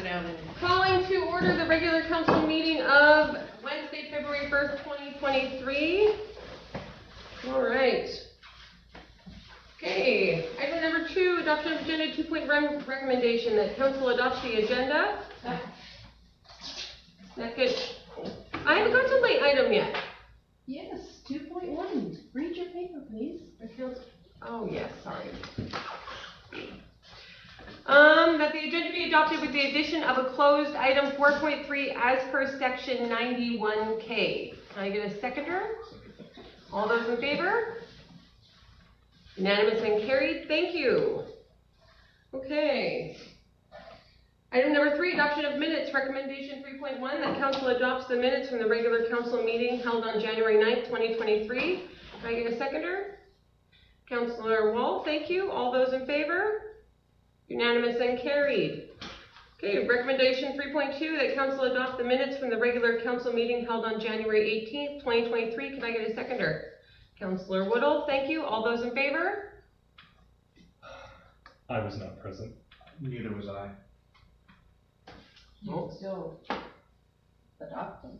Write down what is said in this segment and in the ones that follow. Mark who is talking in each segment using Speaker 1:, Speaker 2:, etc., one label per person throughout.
Speaker 1: sit down and...
Speaker 2: Calling to order the regular council meeting of Wednesday, February 1st, 2023. All right. Okay, item number 2, adoption of agenda 2.1 recommendation that council adopts the agenda. Second. I haven't got to late item yet.
Speaker 1: Yes, 2.1. Read your paper, please.
Speaker 2: Oh, yes, sorry. That the agenda be adopted with the addition of a closed item 4.3 as per section 91K. Can I get a seconder? All those in favor? Unanimous and carried. Thank you. Okay. Item number 3, adoption of minutes. Recommendation 3.1 that council adopts the minutes from the regular council meeting held on January 9th, 2023. Can I get a seconder? Councillor Wall, thank you. All those in favor? Unanimous and carried. Okay, recommendation 3.2 that council adopt the minutes from the regular council meeting held on January 18th, 2023. Can I get a seconder? Councillor Woodall, thank you. All those in favor?
Speaker 3: I was not present.
Speaker 4: Neither was I.
Speaker 1: You can still adopt them.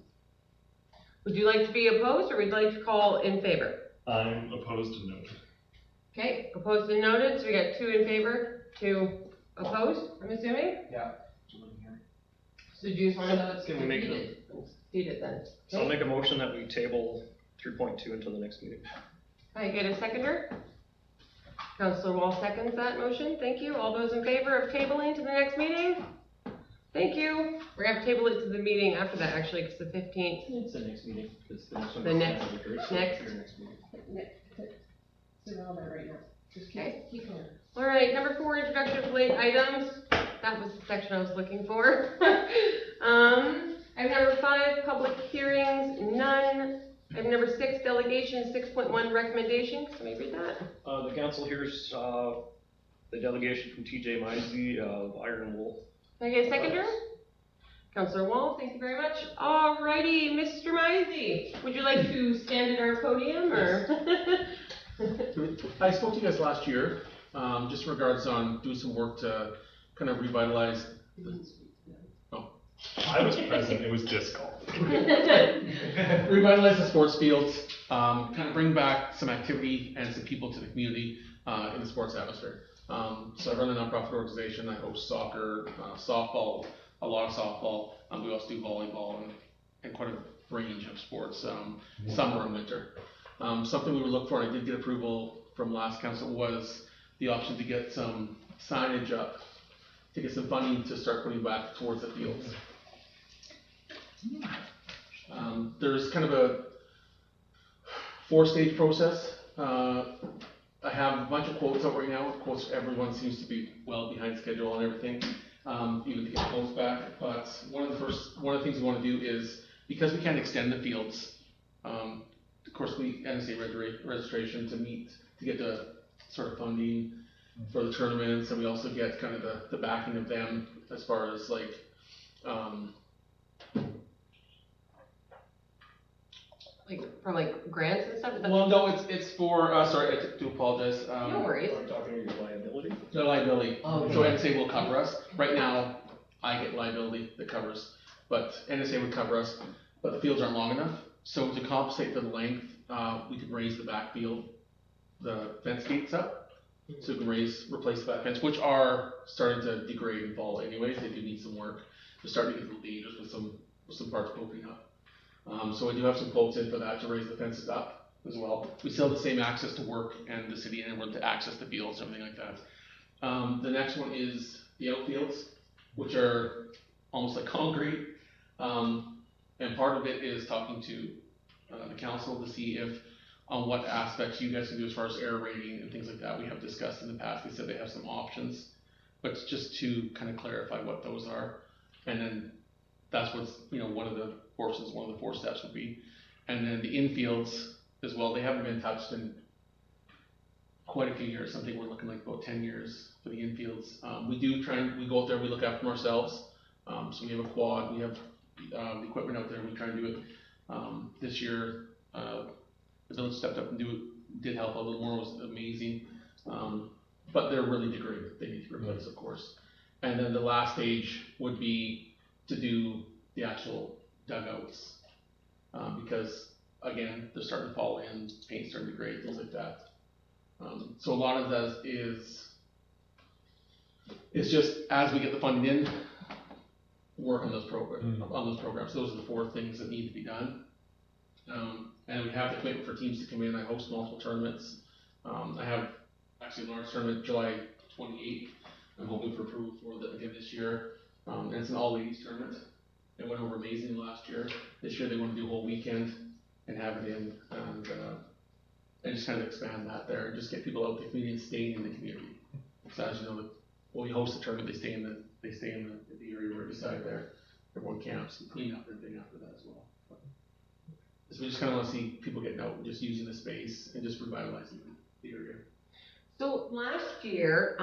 Speaker 2: Would you like to be opposed or would you like to call in favor?
Speaker 3: I'm opposed and noted.
Speaker 2: Okay, opposed and noted. So we got 2 in favor, 2 opposed, I'm assuming?
Speaker 4: Yeah.
Speaker 2: So do you just want to
Speaker 5: Can we make
Speaker 2: defeat it then?
Speaker 5: So I'll make a motion that we table 3.2 until the next meeting.
Speaker 2: Can I get a seconder? Councillor Wall seconds that motion. Thank you. All those in favor of tabling to the next meeting? Thank you. We're going to have to table it to the meeting after that, actually, because the 15th.
Speaker 5: It's the next meeting. It's the next one.
Speaker 2: The next
Speaker 5: next meeting.
Speaker 1: Sit on there right now. Just keep going.
Speaker 2: All right, number 4, introduction of late items. That was the section I was looking for. Item number 5, public hearings, none. Item number 6, delegation 6.1 recommendation. Can I read that?
Speaker 5: The council hears the delegation from TJ Misey of Iron and Wool.
Speaker 2: Can I get a seconder? Councillor Wall, thank you very much. Alrighty, Mr. Misey, would you like to stand at our podium or?
Speaker 6: I spoke to you guys last year, just in regards on doing some work to kind of revitalize.
Speaker 3: I was present. It was disc golf.
Speaker 6: Revitalize the sports fields, kind of bring back some activity and some people to the community in the sports atmosphere. So I run a nonprofit organization. I host soccer, softball, a lot of softball. We also do volleyball and quite a range of sports, summer and winter. Something we were looking for, and I did get approval from last council, was the option to get some signage up, to get some funding to start putting back towards the fields. There's kind of a 4-stage process. I have a bunch of quotes out right now. Quotes, everyone seems to be well behind schedule and everything, even to get quotes back. But one of the things we want to do is, because we can't extend the fields, of course we NSA registration to get the sort of funding for the tournaments, and we also get kind of the backing of them as far as like
Speaker 2: from grants and stuff?
Speaker 6: well, no, it's for, sorry, I do apologize.
Speaker 2: No worries.
Speaker 5: I'm talking about your liability.
Speaker 6: The liability.
Speaker 2: Oh,
Speaker 6: so NSA will cover us. Right now, I get liability that covers, but NSA would cover us, but the fields aren't long enough. So to compensate for the length, we could raise the back field, the fence gates up, so we can replace the back fence, which are starting to degrade and fall anyways. They do need some work. They're starting to get a little dangerous with some parts poking up. So I do have some quotes in for that to raise the fences up as well. We still have the same access to work and the city and everyone to access the fields, everything like that. The next one is the outfields, which are almost like concrete. And part of it is talking to the council to see if on what aspects you guys can do as far as air rating and things like that. We have discussed in the past. They said they have some options, but just to kind of clarify what those are. And then that's what's, one of the 4 steps would be. And then the infields as well, they haven't been touched in quite a few years. I think we're looking like about 10 years for the infields. We go out there, we look after them ourselves. So we have a quad, we have the equipment out there, we try and do it. This year, the village stepped up and did help a little more, was amazing. But they're really degraded, they need to replace, of course. And then the last stage would be to do the actual dugouts. Because again, they're starting to fall in, paint's starting to degrade, things like that. So a lot of that is just as we get the funding in, work on those programs. Those are the 4 things that need to be done. And we have the commitment for teams to come in. I host multiple tournaments. I have actually a large tournament July 28th. I'm hoping for approval for that again this year. And it's an all ladies tournament. It went over amazing last year. This year they want to do a whole weekend and have it in and just kind of expand that there and just get people out in the community and staying in the community. So as you know, when we host a tournament, they stay in the area right beside there. Everyone camps and clean up everything after that as well. So we just kind of want to see people getting out and just using the space and just revitalizing the area.
Speaker 2: So last year,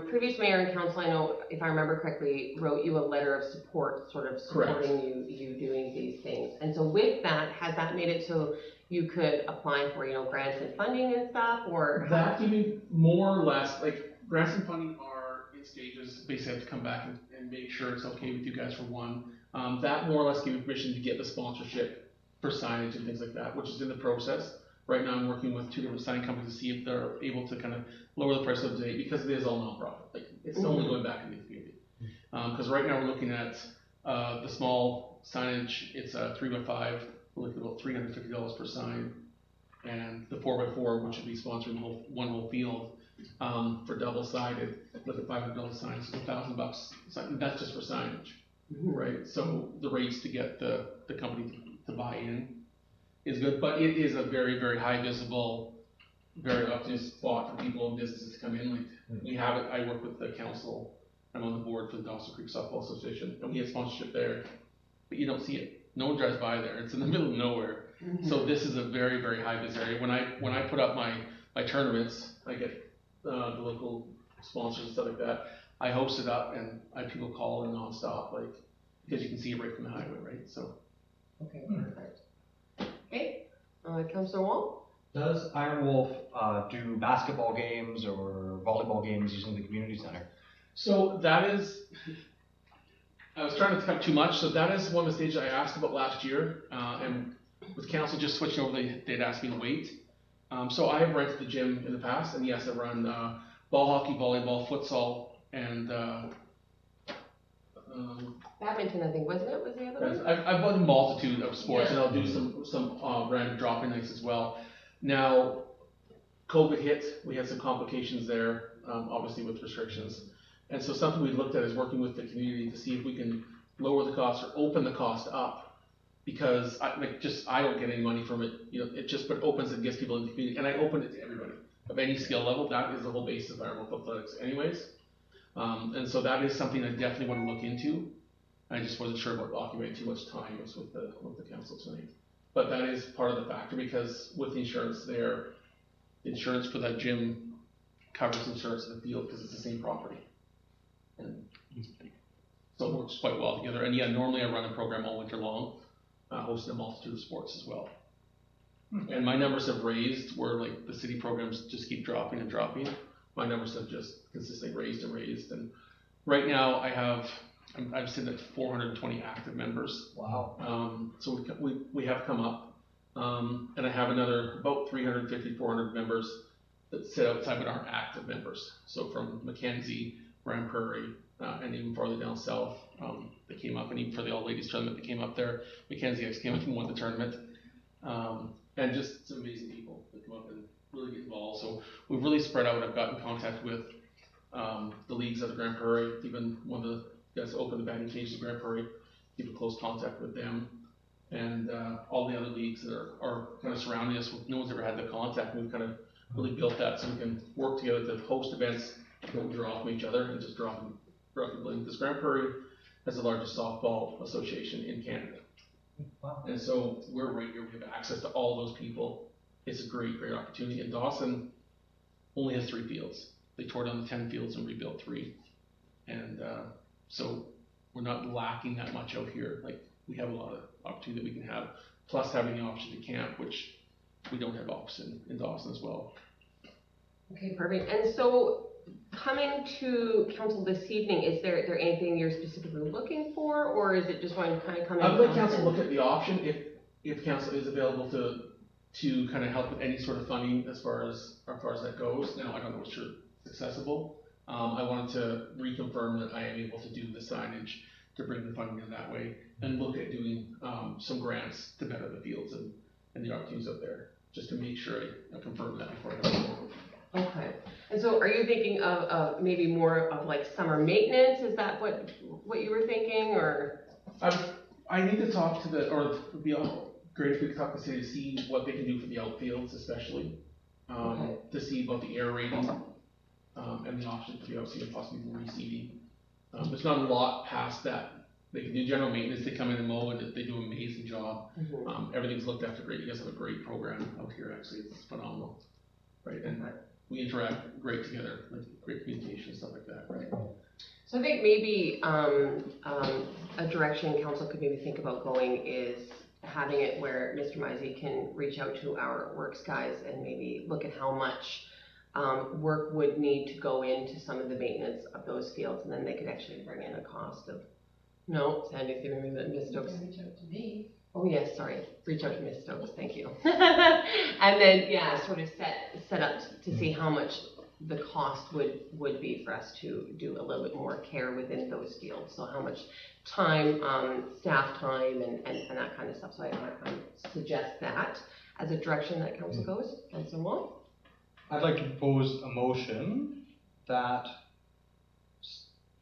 Speaker 2: previous mayor and council, I know if I remember correctly, wrote you a letter of support, sort of supporting you doing these things. And so with that, has that made it so you could apply for, grants and funding and stuff, or?
Speaker 6: That even more or less, like grants and funding are in stages. Basically have to come back and make sure it's okay with you guys for one. That more or less gave me permission to get the sponsorship for signage and things like that, which is in the process. Right now I'm working with 2 different signing companies to see if they're able to kind of lower the price of the day, because it is all nonprofit. Like it's only going back into the community. Because right now we're looking at the small signage. It's a 3x5. We're looking at about $350 per sign, and the 4x4, which would be sponsoring one whole field for double-sided. Look at $500 signs. So $1,000. That's just for signage, right? So the rates to get the company to buy in is good, but it is a very, very high visible, very obvious spot for people and businesses to come in. Like we have it. I work with the council. I'm on the board for the Dawson Creek Softball Association, and we have sponsorship there, but you don't see it. No one drives by there. It's in the middle of nowhere. So this is a very, very high vis area. When I put up my tournaments, I get the local sponsors and stuff like that. I host it up, and I have people call in nonstop, like because you can see it right from the highway, right? So.
Speaker 2: Okay, perfect. Okay, Councillor Wall?
Speaker 4: Does Iron Wolf do basketball games or volleyball games using the community center?
Speaker 6: So that is, I was trying not to cut too much, so that is one of the stages I asked about last year, and with council just switching over, they'd asked me to wait. So I have rented the gym in the past, and yes, I run ball hockey, volleyball, futsal, and
Speaker 2: badminton, I think, wasn't it? Was the other one?
Speaker 6: I've done a multitude of sports, and I'll do some random drop-in nights as well. Now, COVID hit, we had some complications there, obviously with restrictions. And so something we looked at is working with the community to see if we can lower the cost or open the cost up, because I don't get any money from it. It just opens and gets people in the community, and I open it to everybody of any skill level. That is the whole basis of Iron Wolf Athletics anyways. And so that is something I definitely want to look into. I just wasn't sure about occupying too much time with the council tonight. But that is part of the factor, because with the insurance there, the insurance for that gym covers insurance in the field because it's the same property. And so it works quite well together. And yeah, normally I run a program all winter long, hosting a multitude of sports as well. And my numbers have raised where like the city programs just keep dropping and dropping. My numbers have just consistently raised and raised. And right now I'm sitting at 420 active members.
Speaker 4: Wow.
Speaker 6: So we have come up, and I have another about 350, 400 members that sit outside but aren't active members. So from Mackenzie, Grand Prairie, and even farther down south, they came up, and even for the all ladies tournament, they came up there. Mackenzie X came up and won the tournament, and just some amazing people that come up and really get involved. So we've really spread out. I've got in contact with the leagues at the Grand Prairie, even one of the guys that opened the batting cage at Grand Prairie, keep in close contact with them, and all the other leagues that are kind of surrounding us. No one's ever had the contact, and we've kind of really built that so we can work together to host events, don't draw from each other, and just draw people in. Because Grand Prairie has the largest softball association in Canada.
Speaker 4: Wow.
Speaker 6: And so we're right here, we have access to all those people. It's a great, great opportunity. And Dawson only has 3 fields. They tore down the 10 fields and rebuilt 3. And so we're not lacking that much out here. Like we have a lot of opportunity that we can have, plus having the option to camp, which we don't have option in Dawson as well.
Speaker 2: Okay, perfect. And so coming to council this evening, is there anything you're specifically looking for, or is it just going to kind of come in?
Speaker 6: I would like council to look at the option if council is available to kind of help with any sort of funding as far as that goes. Now, I don't know if it's accessible. I wanted to reconfirm that I am able to do the signage to bring the funding in that way, and look at doing some grants to better the fields and the opportunities up there, just to make sure I confirm that before I go.
Speaker 2: Okay, and so are you thinking of maybe more of like summer maintenance? Is that what you were thinking, or?
Speaker 6: I need to talk to it would be great if we could talk to the city to see what they can do for the outfields, especially, to see about the air rating, and the option for the outfield and possibly reseeding. There's not a lot past that. They can do general maintenance, they come in and mow, and they do an amazing job. Everything's looked after great. You guys have a great program out here, actually, it's phenomenal, right? And we interact great together, like great communication, stuff like that, right?
Speaker 2: So I think maybe a direction council could maybe think about going is having it where Mr. Misey can reach out to our works guys and maybe look at how much work would need to go into some of the maintenance of those fields, and then they could actually bring in a cost of, no, Sandy's giving me the Ms. Stokes.
Speaker 1: Reach out to me.
Speaker 2: Oh yes, sorry, reach out to Ms. Stokes, thank you. And then, yeah, sort of set up to see how much the cost would be for us to do a little bit more care within those fields. So how much time, staff time and that kind of stuff. So I suggest that as a direction that council goes. Councilor Wong?
Speaker 4: I'd like to propose a motion that.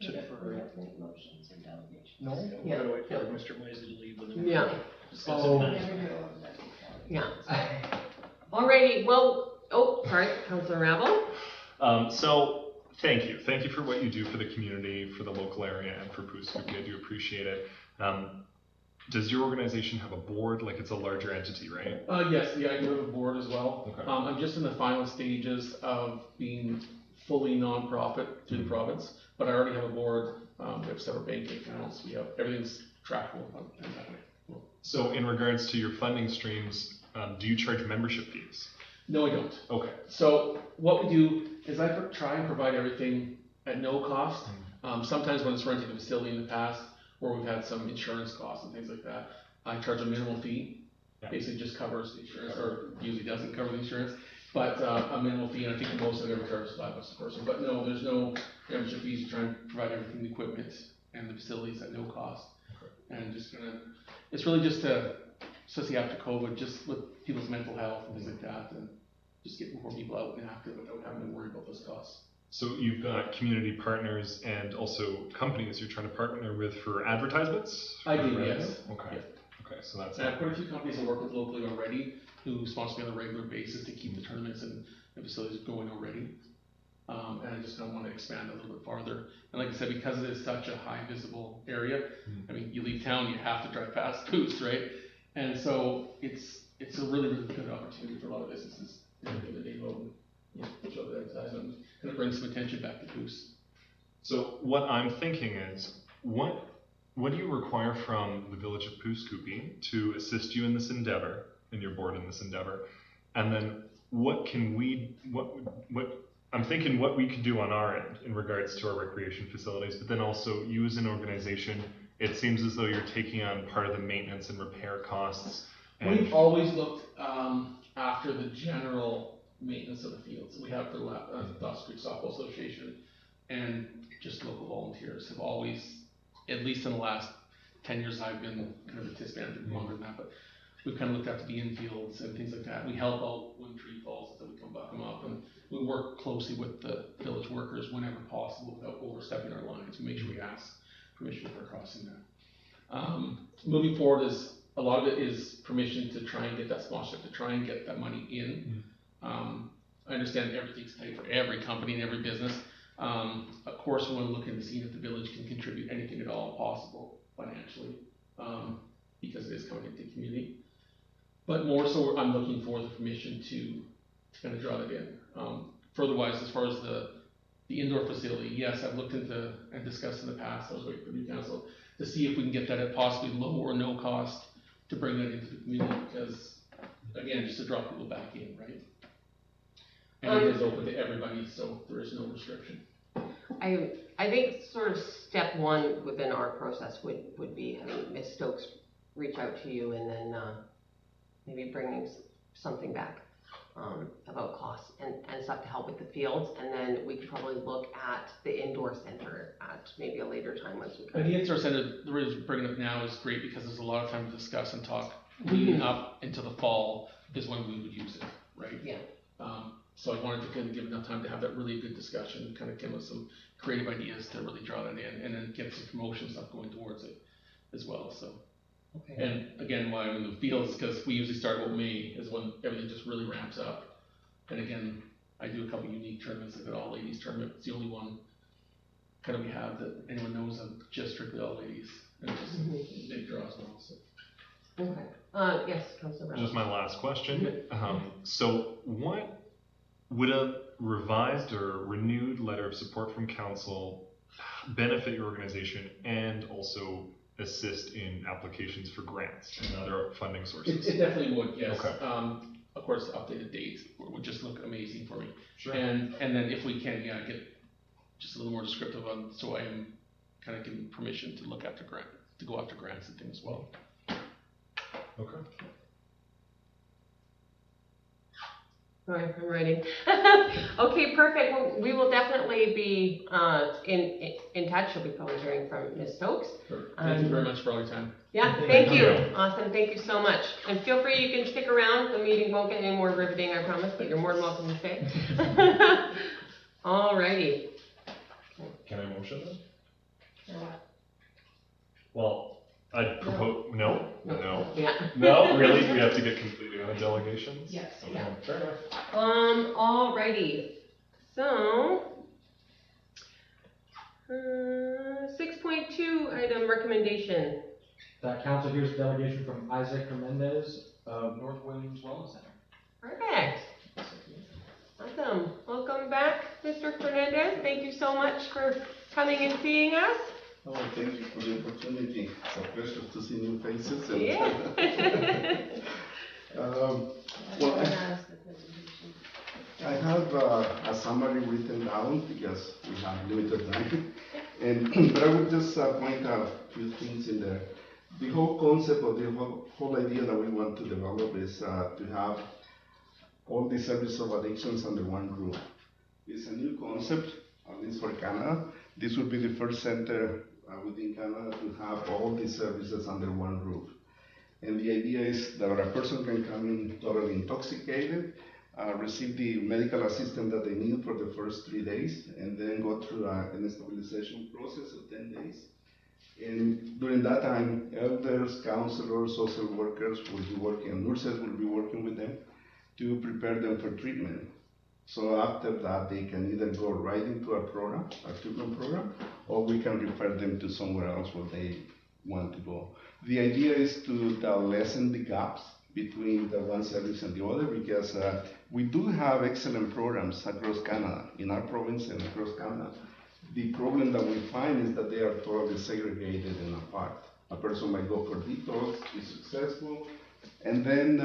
Speaker 1: We have to make motions or delegations.
Speaker 4: No?
Speaker 5: We're
Speaker 2: Yeah.
Speaker 5: gonna wait for Mr. Misey to leave and then.
Speaker 2: Yeah.
Speaker 5: Discuss
Speaker 4: Oh.
Speaker 5: it.
Speaker 1: Never go over that.
Speaker 2: Yeah. Alrighty, well, sorry, Councilor Rabel?
Speaker 3: So thank you for what you do for the community, for the local area, and for Pooskookie. I do appreciate it. Does your organization have a board? Like, it's a larger entity, right?
Speaker 6: Yes, I do have a board as well.
Speaker 3: Okay.
Speaker 6: I'm just in the final stages of being fully non-profit through the province, but I already have a board. We have several bank accounts. We have everything's trackable in that way.
Speaker 3: So in regards to your funding streams, do you charge membership fees?
Speaker 6: No, I don't.
Speaker 3: Okay.
Speaker 6: So what we do is I try and provide everything at no cost. Sometimes when it's renting a facility in the past, or we've had some insurance costs and things like that, I charge a minimal fee.
Speaker 3: Yeah.
Speaker 6: Basically just covers the insurance, or usually doesn't cover the insurance, but a minimal fee, and I think most of them ever charge $5 a person. But no, there's no membership fees. You try and provide everything, the equipment and the facilities at no cost.
Speaker 3: Okay.
Speaker 6: And it's really just especially after COVID, just with people's mental health and things like that, and just getting more people out and active without having to worry about those costs.
Speaker 3: So you've got community partners and also companies you're trying to partner with for advertisements?
Speaker 6: I do,
Speaker 3: Right?
Speaker 6: yes.
Speaker 3: Okay.
Speaker 6: Yeah.
Speaker 3: Okay, so that's
Speaker 6: And I have quite a few companies I work with locally already who sponsor me on a regular basis to keep the tournaments and facilities going already. And I just kind of want to expand a little bit farther. And like I said, because it is such a high visible area, I mean, you leave town, you have to drive past Poost, right? And so it's a really, really good opportunity for a lot of businesses to get the name out and show the advertisement, kind of bring some attention back to Poost.
Speaker 3: So what I'm thinking is, what do you require from the village of Pooskookie to assist you in this endeavor, in your board in this endeavor? And then what I'm thinking what we could do on our end in regards to our recreation facilities, but then also you as an organization, it seems as though you're taking on part of the maintenance and repair costs. And
Speaker 6: We've always looked after the general maintenance of the fields. We have the Dawson Creek Softball Association, and just local volunteers have always, at least in the last 10 years, I've been kind of a TIS manager longer than that, but we've kind of looked after the infields and things like that. We help out when tree falls, so we come buck them up, and we work closely with the village workers whenever possible without overstepping our lines. We make sure we ask permission for crossing that. Moving forward, a lot of it is permission to try and get that sponsorship, to try and get that money in. I understand everything's tight for every company and every business. Of course, we want to look into seeing if the village can contribute anything at all possible financially, because it is coming into the community. But more so, I'm looking for the permission to kind of draw that in. Furtherwise, as far as the indoor facility, yes, I've looked into and discussed in the past, I was waiting for new council, to see if we can get that at possibly low or no cost to bring that into the community, because, again, just to draw people back in, right? And it is open to everybody, so there is no restriction.
Speaker 2: I think sort of step one within our process would be having Ms. Stokes reach out to you and then maybe bringing something back about costs and stuff to help with the fields, and then we could probably look at the indoor center at maybe a later time once we
Speaker 6: But
Speaker 2: come.
Speaker 6: the indoor center, the reason bringing it up now is great because there's a lot of time to discuss and talk. Leading up into the fall is when we would use it, right?
Speaker 2: Yeah.
Speaker 6: So I wanted to kind of give enough time to have that really good discussion, kind of come with some creative ideas to really draw that in, and then get some promotion stuff going towards it as well, so.
Speaker 2: Okay.
Speaker 6: And again, why I'm in the fields, because we usually start about May is when everything just really ramps up. And again, I do a couple unique tournaments, like an all ladies tournament, it's the only one kind of we have that anyone knows of, just strictly all ladies, and it's just big draws and all, so.
Speaker 2: Okay. Yes, Councilor Brown.
Speaker 3: Just my last question. So what would a revised or renewed letter of support from council benefit your organization and also assist in applications for grants and other funding sources?
Speaker 6: It definitely would, yes.
Speaker 3: Okay.
Speaker 6: Of course, the updated dates would just look amazing for me.
Speaker 3: Sure.
Speaker 6: And then if we can, yeah, get just a little more descriptive on, so I am kind of given permission to look after to go after grants and things as well.
Speaker 3: Okay.
Speaker 2: All right, I'm writing. Okay, perfect. Well, we will definitely be in touch. You'll be probably hearing from Ms. Stokes.
Speaker 6: Thank you very much for all your time.
Speaker 2: Yeah, thank you. Awesome, thank you so much. And feel free, you can stick around. The meeting won't get any more riveting, I promise, but you're more than welcome to stay. All righty.
Speaker 3: Can I motion then? Well, I propose, no?
Speaker 2: Yeah.
Speaker 3: No, really? We have to get completely on the delegations?
Speaker 2: Yes.
Speaker 3: Okay,
Speaker 2: Yeah.
Speaker 3: fair enough.
Speaker 2: Alrighty. So, 6.2 item recommendation.
Speaker 4: That council hears a delegation from Isaac Hernandez of North Williams Wellness Center.
Speaker 2: Perfect. Awesome. Welcome back, Mr. Fernandez. Thank you so much for coming and seeing us.
Speaker 7: Oh, thank you for the opportunity. It's a pleasure to see new faces. And
Speaker 2: Yeah.
Speaker 7: well, I have a summary written down because we have limited time. But I would just point out a few things in there. The whole concept of the whole idea that we want to develop is to have all the service of addictions under one roof. It's a new concept, at least for Canada. This would be the first center within Canada to have all the services under one roof. And the idea is that a person can come in totally intoxicated, receive the medical assistance that they need for the first 3 days, and then go through a stabilization process of 10 days. And during that time, elders, counselors, social workers will be working, and nurses will be working with them to prepare them for treatment. So after that, they can either go right into a program, a treatment program, or we can refer them to somewhere else where they want to go. The idea is to lessen the gaps between the one service and the other, because we do have excellent programs across Canada, in our province and across Canada. The problem that we find is that they are totally segregated and apart. A person might go for detox, be successful, and then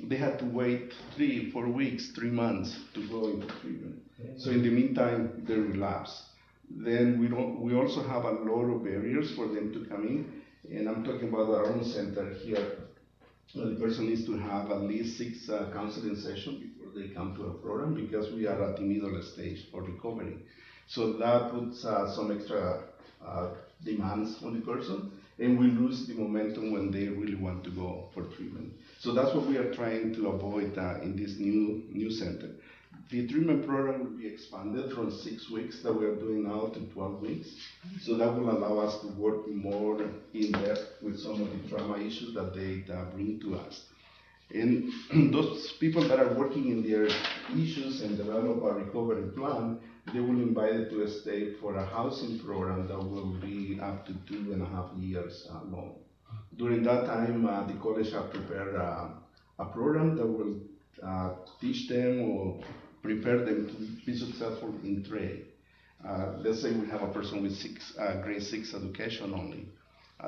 Speaker 7: they had to wait 3-4 weeks, 3 months to go into treatment. So in the meantime, they relapse. Then we also have a lot of barriers for them to come in, and I'm talking about our own center here. The person needs to have at least 6 counseling sessions before they come to a program, because we are at the middle stage for recovery. So that puts some extra demands on the person, and we lose the momentum when they really want to go for treatment. So that's what we are trying to avoid in this new center. The treatment program will be expanded from 6 weeks that we are doing now to 12 weeks. So that will allow us to work more in depth with some of the trauma issues that they bring to us. And those people that are working in their issues and develop a recovery plan, they will be invited to stay for a housing program that will be up to 2.5 years long. During that time, the college have prepared a program that will teach them or prepare them to be successful in trade. Let's say we have a person with grade 6 education only.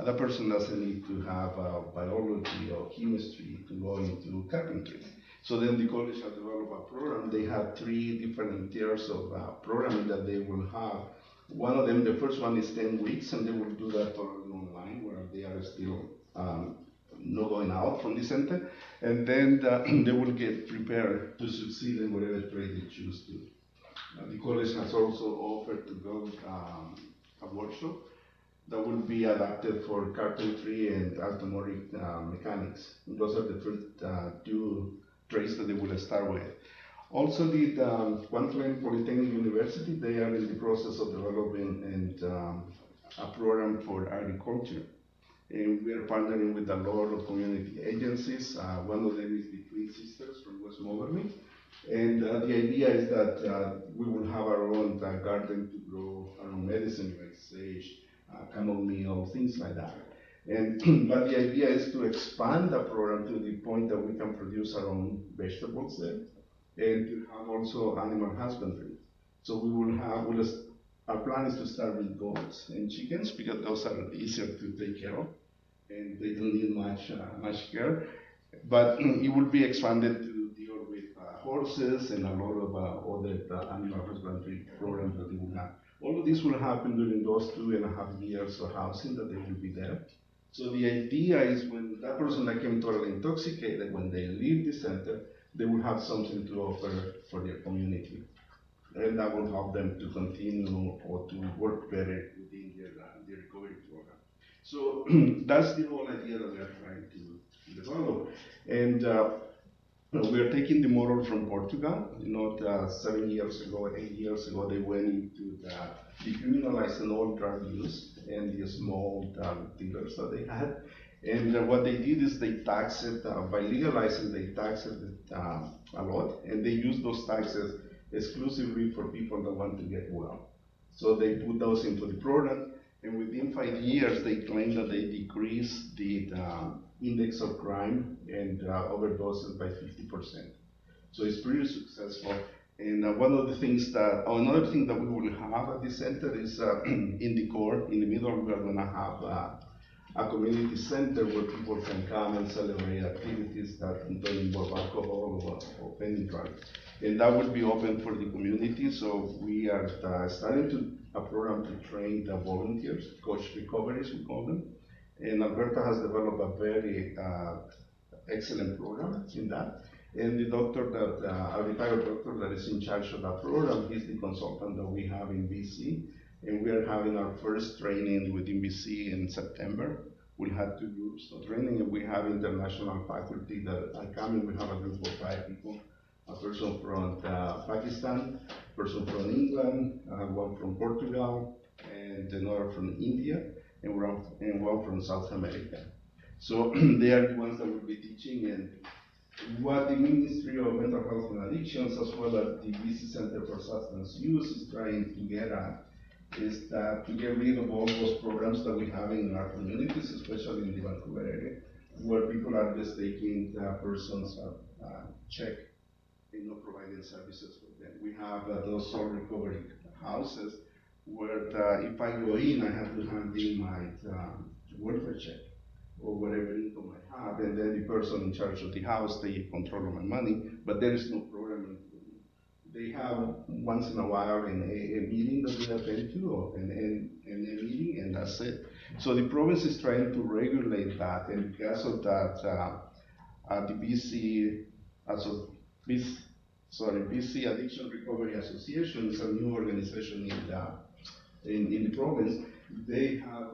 Speaker 7: That person doesn't need to have biology or chemistry to go into carpentry. So then the college has developed a program. They have 3 different tiers of programming that they will have. One of them, the first one is 10 weeks, and they will do that totally online, where they are still not going out from the center. And then they will get prepared to succeed in whatever trade they choose to. The college has also offered to build a workshop that will be adapted for carpentry and automotive mechanics. And those are the first 2 trades that they will start with. Also, the Kwantlen Polytechnic University, they are in the process of developing a program for agriculture. And we are partnering with a lot of community agencies. One of them is the Twin Sisters from West Moberly. And the idea is that we will have our own garden to grow our own medicine, like sage, chamomile, things like that. And but the idea is to expand the program to the point that we can produce our own vegetables there, and to have also animal husbandry. So we will have, our plan is to start with goats and chickens, because those are easier to take care of, and they don't need much care. But it will be expanded to deal with horses and a lot of other animal husbandry programs that they will have. All of this will happen during those 2.5 years of housing that they will be there. So the idea is, when that person that came totally intoxicated, when they leave the center, they will have something to offer for their community. And that will help them to continue or to work better within their recovery program. So that's the whole idea that we are trying to develop. And we are taking the model from Portugal. 7 years ago, 8 years ago, they went into decriminalizing all drug use and the small dealers that they had. And what they did is they taxed it, by legalizing, they taxed it a lot, and they use those taxes exclusively for people that want to get well. So they put those into the program, and within 5 years, they claim that they decreased the index of crime and overdoses by 50%. So it's pretty successful. And one of the things that, another thing that we will have at the center is in the core, in the middle, we are going to have a community center where people can come and celebrate activities that don't involve alcohol or any drugs. And that will be open for the community. So we are starting a program to train the volunteers, coach recoveries, we call them. And Alberta has developed a very excellent program in that. And the doctor a retired doctor that is in charge of that program, he's the consultant that we have in BC. And we are having our first training within BC in September. We had 2 groups of training, and we have international faculty that are coming. We have a group of 5 people, a person from Pakistan, a person from England, one from Portugal, and another from India, and one from South America. So they are the ones that will be teaching, and what the Ministry of Mental Health and Addictions, as well as the BC Center for Substance Use, is trying to get at is that to get rid of all those programs that we have in our communities, especially in the Vancouver area, where people are just taking the person's check and not providing services for them. We have those soul recovery houses where if I go in, I have to hand in my welfare check or whatever income I have, and then the person in charge of the house, they control my money, but there is no programming. They have once in a while a meeting that we attend to, or a meeting, and that's it. So the province is trying to regulate that, and because of that, the BC Addiction Recovery Association is a new organization in the province. They have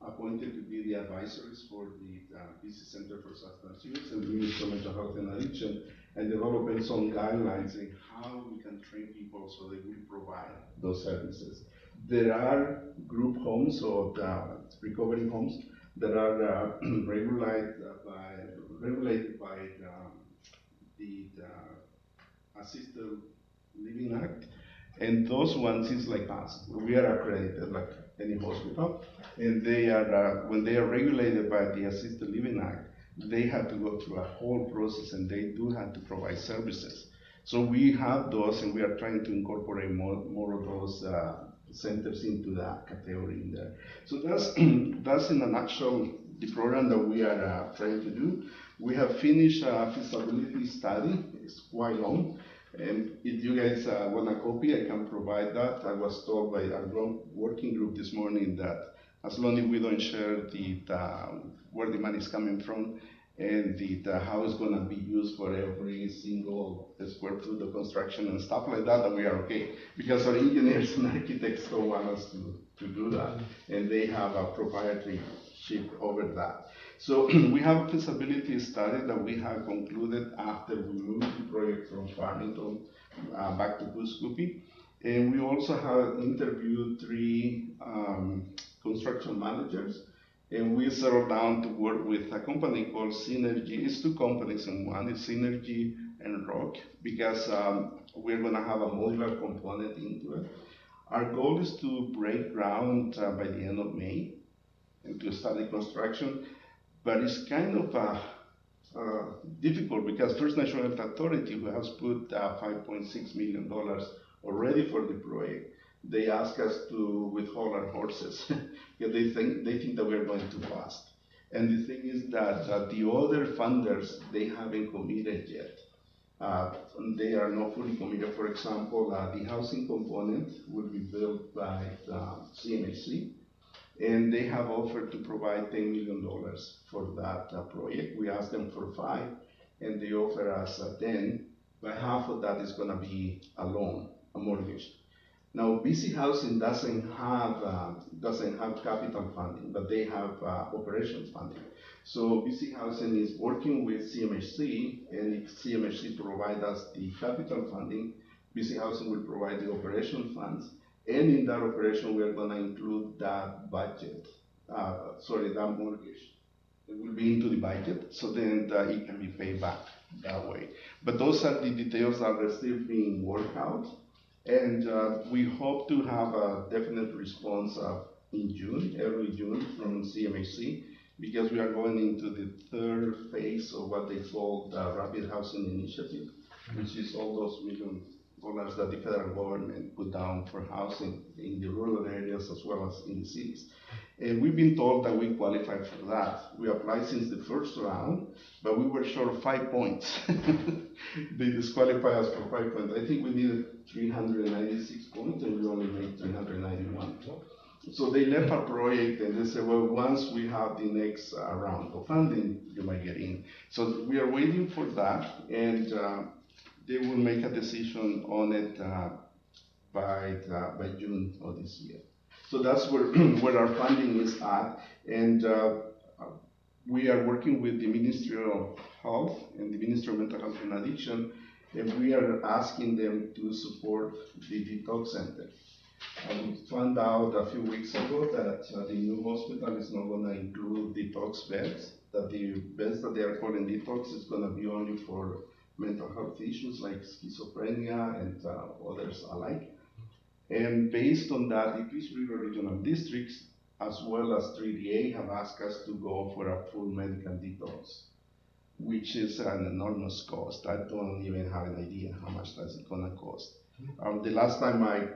Speaker 7: appointed to be the advisories for the BC Center for Substance Use and the Ministry of Mental Health and Addiction, and developing some guidelines in how we can train people so they will provide those services. There are group homes or recovery homes that are regulated by the Assisted Living Act, and those ones is like us. We are accredited like any hospital, and they are when they are regulated by the Assisted Living Act, they have to go through a whole process, and they do have to provide services. So we have those, and we are trying to incorporate more of those centers into that category in there. So that's in a nutshell the program that we are trying to do. We have finished a feasibility study. It's quite long. And if you guys want a copy, I can provide that. I was told by our working group this morning that as long as we don't share where the money is coming from and how it's going to be used for every single square foot of construction and stuff like that, that we are okay. Because our engineers and architects don't want us to do that, and they have a proprietorship over that. So we have a feasibility study that we have concluded after we moved the project from Farmington back to Cuscupi. And we also have interviewed 3 construction managers, and we settled down to work with a company called Synergy. It's 2 companies in one. It's Synergy and Rock, because we're going to have a modular component into it. Our goal is to break ground by the end of May and to start the construction, but it's kind of difficult because First National Authority, who has put $5.6 million already for the project, they ask us to withhold our horses because they think that we're going too fast. And the thing is that the other funders, they haven't committed yet. They are not fully committed. For example, the housing component will be built by CMHC, and they have offered to provide $10 million for that project. We asked them for 5, and they offer us 10, but half of that is going to be a loan, a mortgage. Now, BC Housing doesn't have capital funding, but they have operations funding. So BC Housing is working with CMHC, and if CMHC provides us the capital funding, BC Housing will provide the operation funds, and in that operation we are going to include that budget, that mortgage. It will be into the budget, so then it can be paid back that way. But those are the details that are still being worked out. And we hope to have a definite response in June, early June, from CMHC, because we are going into the 3rd phase of what they call the Rapid Housing Initiative, which is all those $1 million that the federal government put down for housing in the rural areas as well as in the cities. And we've been told that we qualify for that. We applied since the first round, but we were short 5 points. They disqualified us for 5 points. I think we needed 396 points, and we only made 391. So they left our project, and they said, well, once we have the next round of funding, you might get in. So we are waiting for that, and they will make a decision on it by June of this year. So that's where our funding is at, and we are working with the Ministry of Health and the Ministry of Mental Health and Addiction, and we are asking them to support the detox center. We found out a few weeks ago that the new hospital is not going to include detox beds, that the beds that they are calling detox is going to be only for mental health issues like schizophrenia and others alike. And based on that, the Peace River Regional Districts, as well as 3DA, have asked us to go for a full medical detox, which is an enormous cost. I don't even have an idea how much that's going to cost. The last time I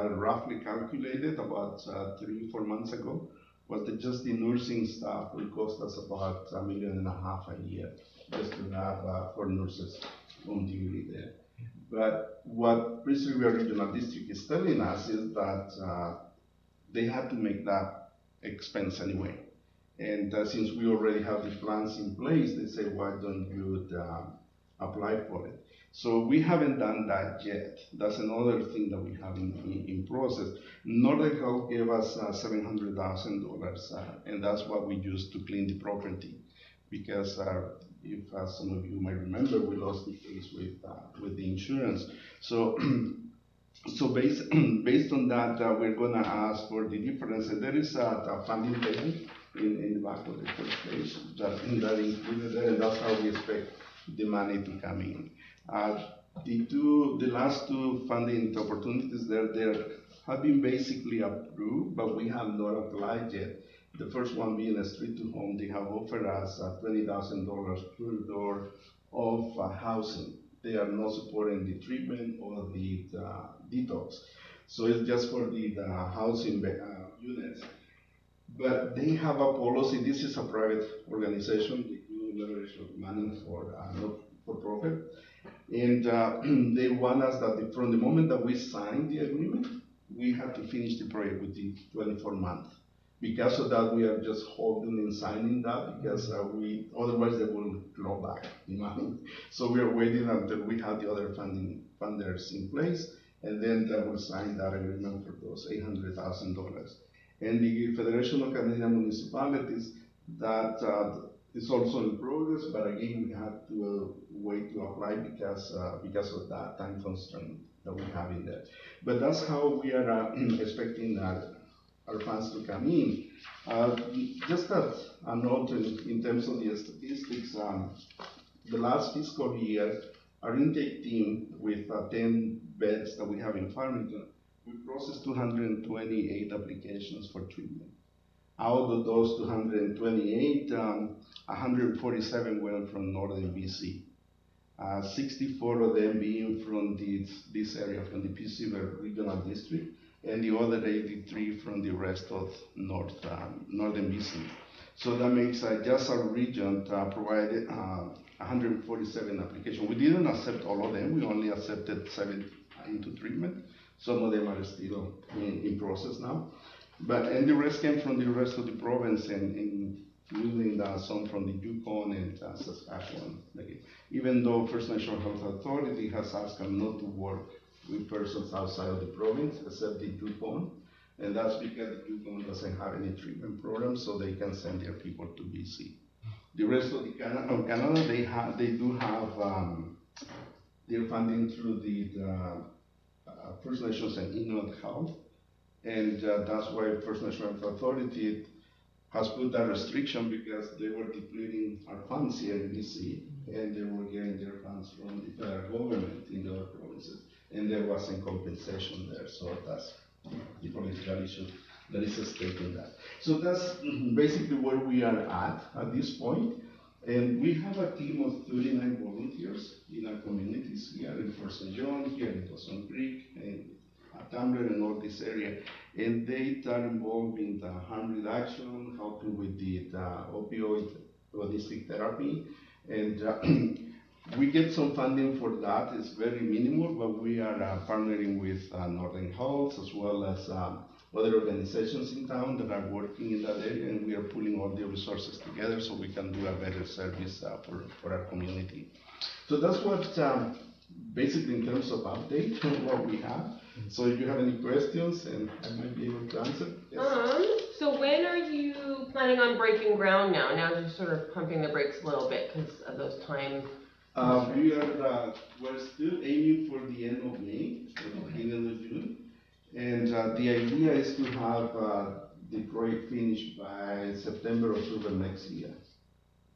Speaker 7: roughly calculated, about 3-4 months ago, was that just the nursing staff will cost us about $1.5 million a year, just to have 4 nurses on duty there. But what Peace River Regional District is telling us is that they have to make that expense anyway. And since we already have the plans in place, they say, why don't you apply for it? So we haven't done that yet. That's another thing that we have in process. Northern Health gave us $700,000, and that's what we used to clean the property. Because if some of you might remember, we lost the case with the insurance. So based on that, we're going to ask for the difference. And there is a funding table in the back of the first page that included there, and that's how we expect the money to come in. The last 2 funding opportunities there have been basically approved, but we have not applied yet. The first one being a Street to Home, they have offered us $20,000 per door of housing. They are not supporting the treatment or the detox. So it's just for the housing units. But they have a policy. This is a private organization. They do leverage money for not for profit, and they want us that from the moment that we sign the agreement, we have to finish the project within 24 months. Because of that, we are just holding and signing that because otherwise they will claw back the money. So we are waiting until we have the other funders in place, and then they will sign that agreement for those $800,000. And the Federation of Canadian Municipalities, that is also in progress, but again, we have to wait to apply because of that time constraint that we have in there. But that's how we are expecting our funds to come in. Just a note in terms of the statistics, the last fiscal year, our intake team with 10 beds that we have in Farmington, we processed 228 applications for treatment. Out of those 228, 147 went from northern BC. 64 of them being from this area, from the Peace River Regional District, and the other 83 from the rest of northern BC. So that makes just our region provided 147 applications. We didn't accept all of them. We only accepted 7 into treatment. Some of them are still in process now. And the rest came from the rest of the province, and including some from the Yukon and Saskatchewan. Even though First National Health Authority has asked them not to work with persons outside of the province, except the Yukon, and that's because the Yukon doesn't have any treatment program, so they can send their people to BC. The rest of Canada, they do have their funding through the First Nations and Inuit Health, and that's why First National Health Authority has put that restriction because they were depleting our funds here in BC, and they were getting their funds from the federal government in the other provinces, and there wasn't compensation there, so that's the political issue that is at stake in that. So that's basically where we are at this point. And we have a team of 39 volunteers in our communities here in Fort St. John, here in Dawson Creek, and Tumbler and all this area. And they are involved in the harm reduction, helping with the opioid holistic therapy. And we get some funding for that. It's very minimal, but we are partnering with Northern Health as well as other organizations in town that are working in that area, and we are pulling all the resources together so we can do a better service for our community. So that's what basically in terms of update on what we have. So if you have any questions, and I might be able to answer. Yes.
Speaker 2: So when are you planning on breaking ground now? Now you're sort of pumping the brakes a little bit because of those time.
Speaker 7: We're still aiming for the end of May, or the beginning of June. And the idea is to have the project finished by September or October next year.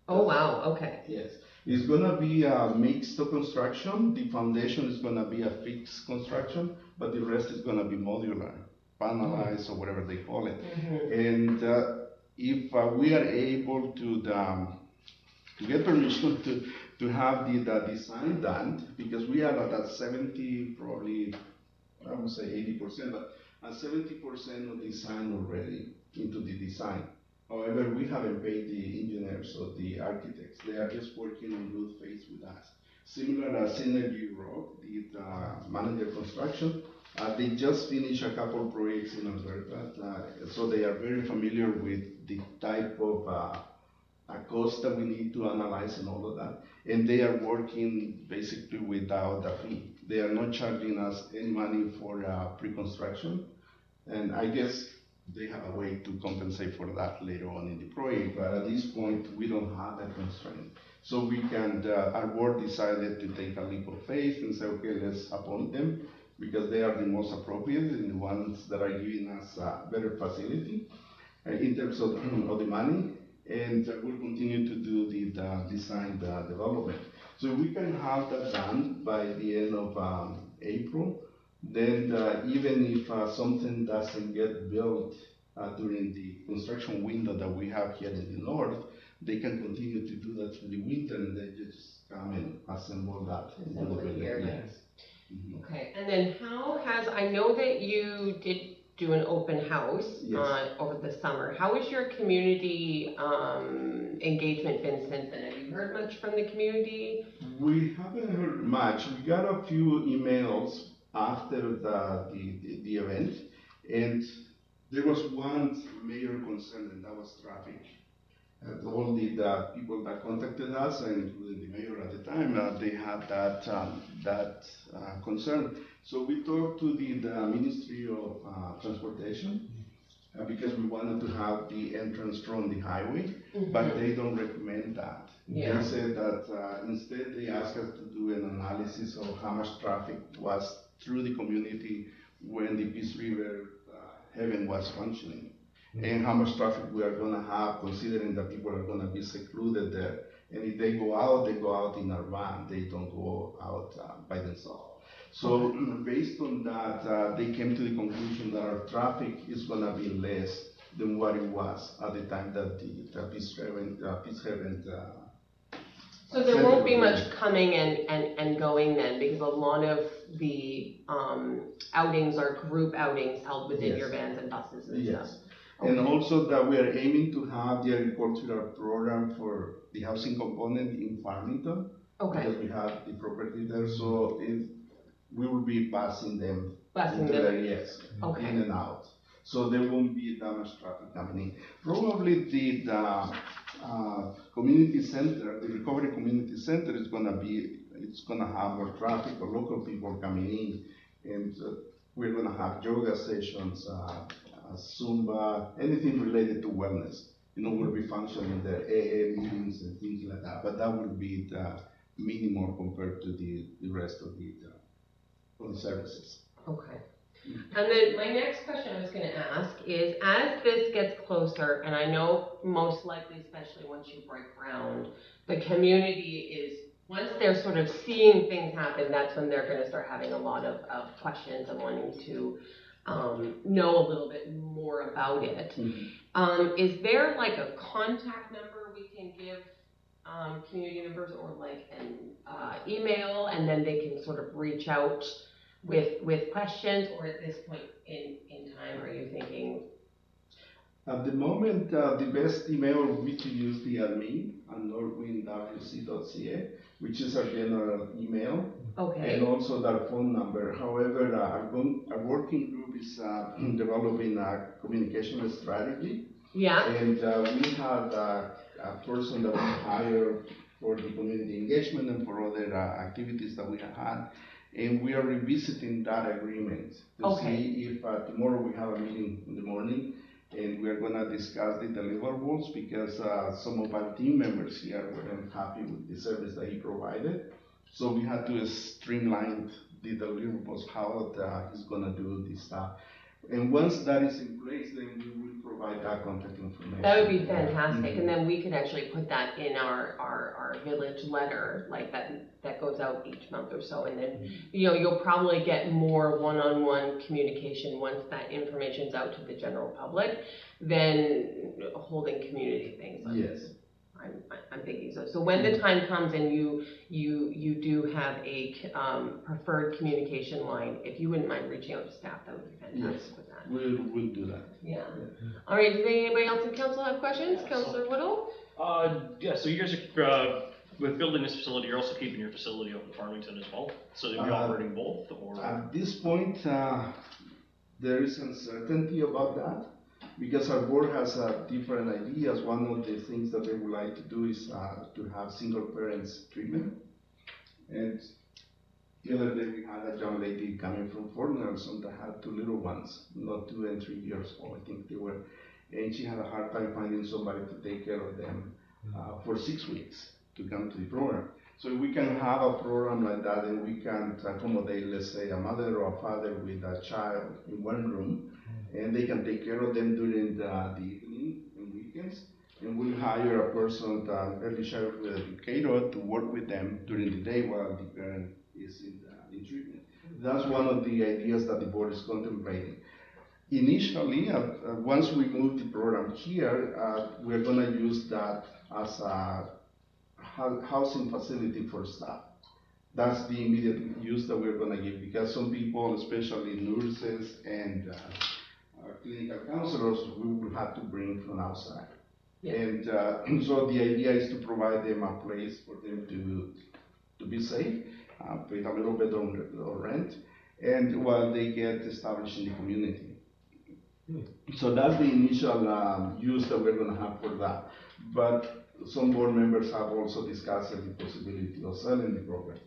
Speaker 2: Oh, wow, okay.
Speaker 7: Yes. It's gonna be a mixed construction. The foundation is gonna be a fixed construction, but the rest is gonna be modular, panelized, or whatever they call it. And if we are able to get permission to have the design done, because we are at that 70, probably, I would say 80%, but 70% of design already into the design. However, we haven't paid the engineers or the architects. They are just working in good faith with us. Similar as Synergy Rock, the manager construction, they just finished a couple of projects in Alberta, so they are very familiar with the type of cost that we need to analyze and all of that. And they are working basically without a fee. They are not charging us any money for pre-construction. And I guess they have a way to compensate for that later on in the project. But at this point, we don't have that constraint. So we can, our board decided to take a leap of faith and say, okay, let's appoint them because they are the most appropriate and the ones that are giving us a better facility in terms of the money. And we'll continue to do the design, the development. So we can have that done by the end of April. Then even if something doesn't get built during the construction window that we have here in the north, they can continue to do that through the winter, and they just come and assemble that.
Speaker 2: Okay, and then how has, I know that you did do an open house
Speaker 7: Yes.
Speaker 2: over the summer. How has your community engagement been since then? Have you heard much from the community?
Speaker 7: We haven't heard much. We got a few emails after the event, and there was one major concern, and that was traffic. All the people that contacted us, and including the mayor at the time, they had that concern. So we talked to the Ministry of Transportation because we wanted to have the entrance from the highway, but they don't recommend that.
Speaker 2: Yeah.
Speaker 7: They said that instead they asked us to do an analysis of how much traffic was through the community when the Peace River Heaven was functioning. And how much traffic we are gonna have, considering that people are gonna be secluded there. And if they go out in a van, they don't go out by themselves. So based on that, they came to the conclusion that our traffic is gonna be less than what it was at the time that the Peace Haven.
Speaker 2: So there won't be much coming and going then, because a lot of the outings are group outings held within
Speaker 7: Yes.
Speaker 2: your vans and buses and
Speaker 7: Yes.
Speaker 2: stuff.
Speaker 7: And also that we are aiming to have the agricultural program for the housing component in Farmington.
Speaker 2: Okay,
Speaker 7: Because we have the property there, so we will be passing them.
Speaker 2: Passing
Speaker 7: into
Speaker 2: them.
Speaker 7: there, yes,
Speaker 2: Okay.
Speaker 7: in and out. So there won't be that much traffic coming in. Probably the community center, the recovery community center it's gonna have more traffic or local people coming in. And we're gonna have yoga sessions, Zumba, anything related to wellness. Will be functioning there, AA meetings and things like that, but that will be the minimal compared to the rest of the services.
Speaker 2: okay. And then my next question I was gonna ask is, as this gets closer, and I know most likely, especially once you break ground, the community is, once they're sort of seeing things happen, that's when they're gonna start having a lot of questions and wanting to know a little bit more about it. Is there like a contact number we can give community members, or like an email, and then they can sort of reach out with questions? Or at this point in time, are you thinking?
Speaker 7: At the moment, the best email would be to use the admin at northwindwc.ca, which is our general email,
Speaker 2: Okay.
Speaker 7: and also their phone number. However, our working group is developing a communication strategy,
Speaker 2: Yeah.
Speaker 7: and we have a person that we hire for the community engagement and for other activities that we have had. And we are revisiting that agreement to
Speaker 2: Okay.
Speaker 7: see if tomorrow we have a meeting in the morning, and we are going to discuss the deliverables, because some of our team members here weren't happy with the service that he provided. So we had to streamline the deliverables, how he's going to do this stuff. And once that is in place, then we will provide that contact information.
Speaker 2: That would be fantastic, and then we can actually put that in our village letter, like that goes out each month or so, and then, you'll probably get more one-on-one communication once that information's out to the general public than holding community things.
Speaker 7: Yes.
Speaker 2: I'm thinking so. So when the time comes and you do have a preferred communication line, if you wouldn't mind reaching out to staff, that would be fantastic with that.
Speaker 7: We'll do that.
Speaker 2: Yeah. All right, does anybody else in council have questions? Councilor Whittle?
Speaker 5: Yeah, so you guys are, with building this facility, you're also keeping your facility up in Farmington as well? So you'll be operating both, or?
Speaker 7: At this point, there is uncertainty about that, because our board has different ideas. One of the things that they would like to do is to have single parents treatment. And the other day we had a young lady coming from Fort Nelson that had two little ones, not 2 and 3 years old, I think they were. And she had a hard time finding somebody to take care of them for 6 weeks to come to the program. So if we can have a program like that, and we can accommodate, let's say, a mother or a father with a child in one room, and they can take care of them during the evening and weekends, and we'll hire a person, early childhood educator, to work with them during the day while the parent is in treatment. That's one of the ideas that the board is contemplating. Initially, once we move the program here, we're going to use that as a housing facility for staff. That's the immediate use that we're going to give, because some people, especially nurses and clinical counselors, we will have to bring from outside.
Speaker 2: Yeah.
Speaker 7: And so the idea is to provide them a place for them to be safe, pay a little bit on rent, and while they get established in the community. So that's the initial use that we're going to have for that. But some board members have also discussed the possibility of selling the property.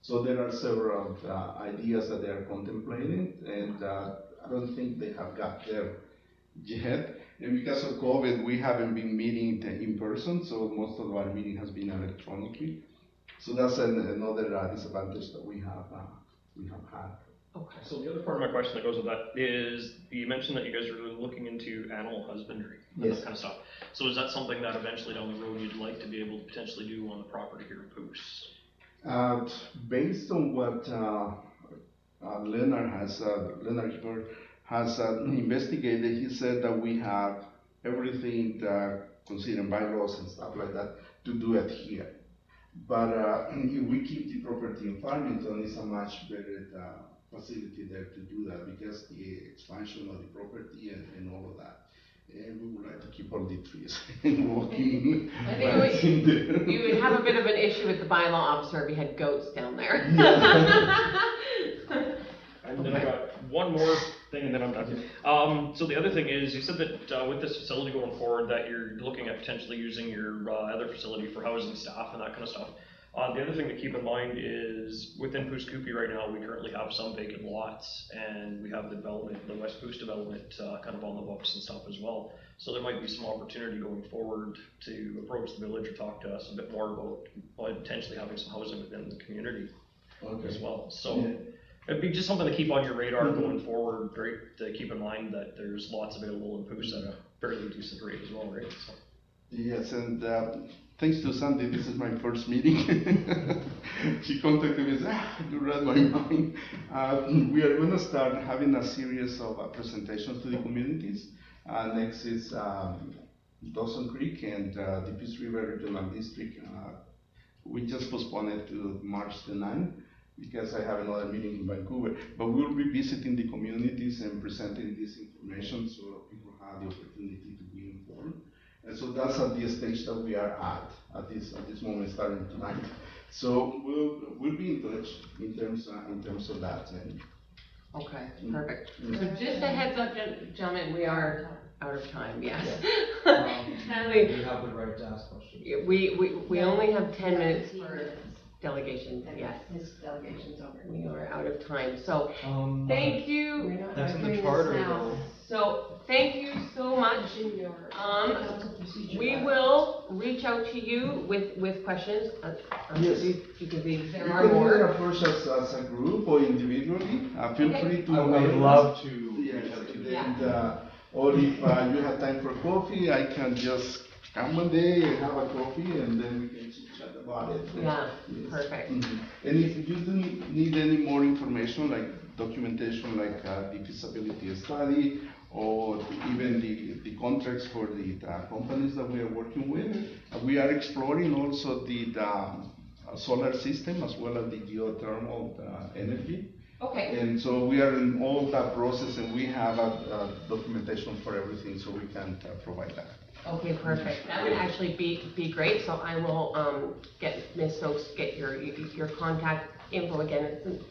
Speaker 7: So there are several ideas that they are contemplating, and I don't think they have got there yet. And because of COVID, we haven't been meeting in person, so most of our meeting has been electronically. So that's another disadvantage that we have had.
Speaker 2: Okay.
Speaker 5: So the other part of my question that goes with that is, you mentioned that you guys are looking into animal husbandry and
Speaker 7: Yes.
Speaker 5: that kind of stuff. So is that something that eventually down the road you'd like to be able to potentially do on the property here in Poos?
Speaker 7: Based on what Leonard Gebert has investigated, he said that we have everything considering bylaws and stuff like that to do it here. But if we keep the property in Farmington, it's a much better facility there to do that because the expansion of the property and all of that. And we would like to keep all the trees and walking.
Speaker 2: I think you would have a bit of an issue with the bylaw officer if you had goats down there.
Speaker 5: And then I got one more thing and then I'm done. So the other thing is, you said that with this facility going forward that you're looking at potentially using your other facility for housing staff and that kind of stuff. The other thing to keep in mind is within Poos Koopy right now, we currently have some vacant lots and we have the development, the West Poos development kind of on the books and stuff as well. So there might be some opportunity going forward to approach the village or talk to us a bit more about potentially having some housing within the community as well. So it'd be just something to keep on your radar going forward, right? To keep in mind that there's lots available in Poos at a fairly decent rate as well, right? So.
Speaker 7: Yes, and thanks to Sandy, this is my first meeting. She contacted me and said, you read my mind. We are going to start having a series of presentations to the communities. Next is Dawson Creek and the Peace River Regional District. We just postponed it to March the 9th because I have another meeting in Vancouver. But we'll be visiting the communities and presenting this information so people have the opportunity to be informed. And so that's at the stage that we are at this moment, starting tonight. So we'll be in touch in terms of that. And
Speaker 2: Okay, perfect. So just a heads up, gentlemen, we are out of time, yes. Natalie,
Speaker 4: You have the right to ask questions.
Speaker 2: we only have 10 minutes for delegations, yes.
Speaker 1: His delegation's over.
Speaker 2: We are out of time, so thank you.
Speaker 1: We're not
Speaker 4: That's in the
Speaker 1: doing this
Speaker 4: charter,
Speaker 1: now.
Speaker 4: though.
Speaker 2: So thank you so much.
Speaker 1: Council procedure
Speaker 2: We
Speaker 1: guide.
Speaker 2: will reach out to you with questions.
Speaker 7: Yes.
Speaker 2: Because there
Speaker 7: you
Speaker 2: are
Speaker 7: can
Speaker 2: more.
Speaker 7: either approach us as a group or individually. Feel
Speaker 2: Okay.
Speaker 7: free to.
Speaker 4: I would love to
Speaker 7: Yes,
Speaker 4: reach out to you.
Speaker 7: and or if you have time for coffee, I can just come one day and have a coffee, and then we can chat about it.
Speaker 2: Yeah,
Speaker 7: Yes.
Speaker 2: perfect.
Speaker 7: Mhm. And if you do need any more information, like documentation, like the feasibility study, or even the contracts for the companies that we are working with, we are exploring also the solar system as well as the geothermal energy.
Speaker 2: Okay,
Speaker 7: And so we are in all that process, and we have a documentation for everything, so we can provide that.
Speaker 2: okay, perfect. That would actually be great, so I will get Ms. Stokes, get your contact info again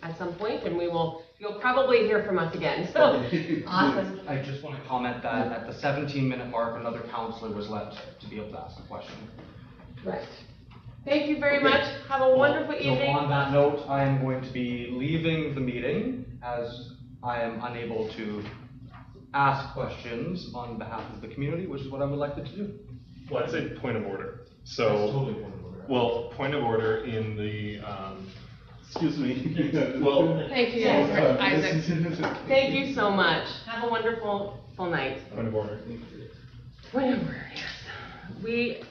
Speaker 2: at some point, and you'll probably hear from us again, so. Awesome.
Speaker 4: I just want to comment that at the 17-minute mark, another counselor was let to be able to ask a question.
Speaker 2: Right. Thank you very much. Have a wonderful
Speaker 4: So
Speaker 2: evening.
Speaker 4: on that note, I am going to be leaving the meeting as I am unable to ask questions on behalf of the community, which is what I would like to do.
Speaker 3: Well, I'd say point of order.
Speaker 4: That's
Speaker 3: So,
Speaker 4: totally wonderful.
Speaker 3: well, point of order in the,
Speaker 7: Excuse me.
Speaker 3: well,
Speaker 2: Thank you, Isaac. Thank you so much. Have a wonderful full night.
Speaker 3: point of order.
Speaker 2: Point of order, yes.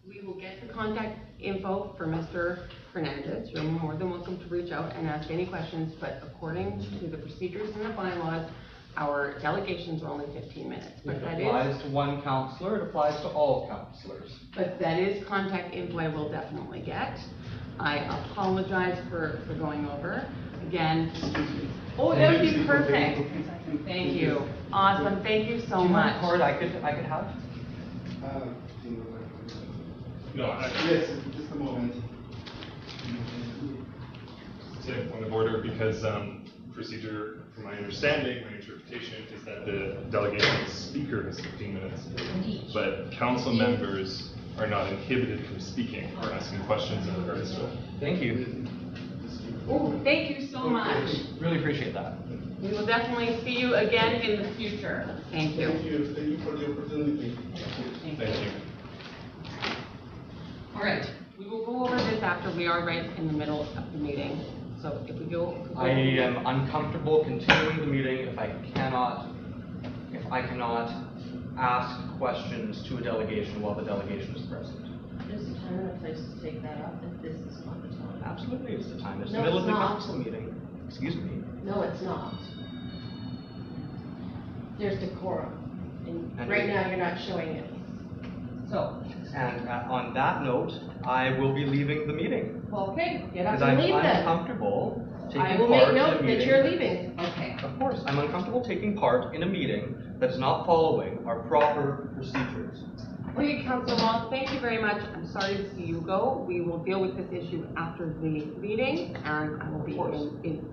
Speaker 2: We will get the contact info for Mr. Fernandez. You're more than welcome to reach out and ask any questions, but according to the procedures and the bylaws, our delegations are only 15 minutes. But
Speaker 4: It
Speaker 2: that is,
Speaker 4: applies to one counselor, it applies to all counselors.
Speaker 2: but that is contact info I will definitely get. I apologize for going over. I
Speaker 8: again. Oh, that would be perfect. Thank you. Awesome, thank you so
Speaker 4: Do you have
Speaker 8: much.
Speaker 4: a card I could have?
Speaker 3: No,
Speaker 7: Yes, just a moment.
Speaker 3: It's a point of order because procedure, from my understanding, my interpretation is that the delegation speaker has 15 minutes, but council members are not inhibited from speaking or asking questions in regards to it.
Speaker 4: Thank you.
Speaker 8: Oh, thank you so much.
Speaker 4: Really appreciate that.
Speaker 8: We will definitely see you again in the future. Thank you.
Speaker 7: Thank you for the opportunity.
Speaker 3: Thank you.
Speaker 8: All right, we will go over this after we are right in the middle of the meeting. So if we go.
Speaker 4: I am uncomfortable continuing the meeting if I cannot ask questions to a delegation while the delegation is present.
Speaker 1: There's a time and a place to take that up, if this is not the time.
Speaker 4: Absolutely, it's the time. It's the
Speaker 1: No,
Speaker 4: middle of
Speaker 1: it's
Speaker 4: the
Speaker 1: not.
Speaker 4: council meeting. Excuse me.
Speaker 1: No, it's not. There's decorum, and
Speaker 4: And
Speaker 1: right
Speaker 4: we-
Speaker 1: now you're not showing it. So,
Speaker 4: And on that note, I will be leaving the meeting.
Speaker 1: okay, get up
Speaker 4: Because
Speaker 1: and
Speaker 4: I'm
Speaker 1: leave then.
Speaker 4: uncomfortable taking
Speaker 1: I will
Speaker 4: part
Speaker 1: make
Speaker 4: in a
Speaker 1: note that
Speaker 4: meeting.
Speaker 1: you're leaving. Okay.
Speaker 4: Of course, I'm uncomfortable taking part in a meeting that's not following our proper procedures.
Speaker 8: Okay, Councilor Moss, thank you very much. I'm sorry to see you go. We will deal with this issue after the meeting, and I will be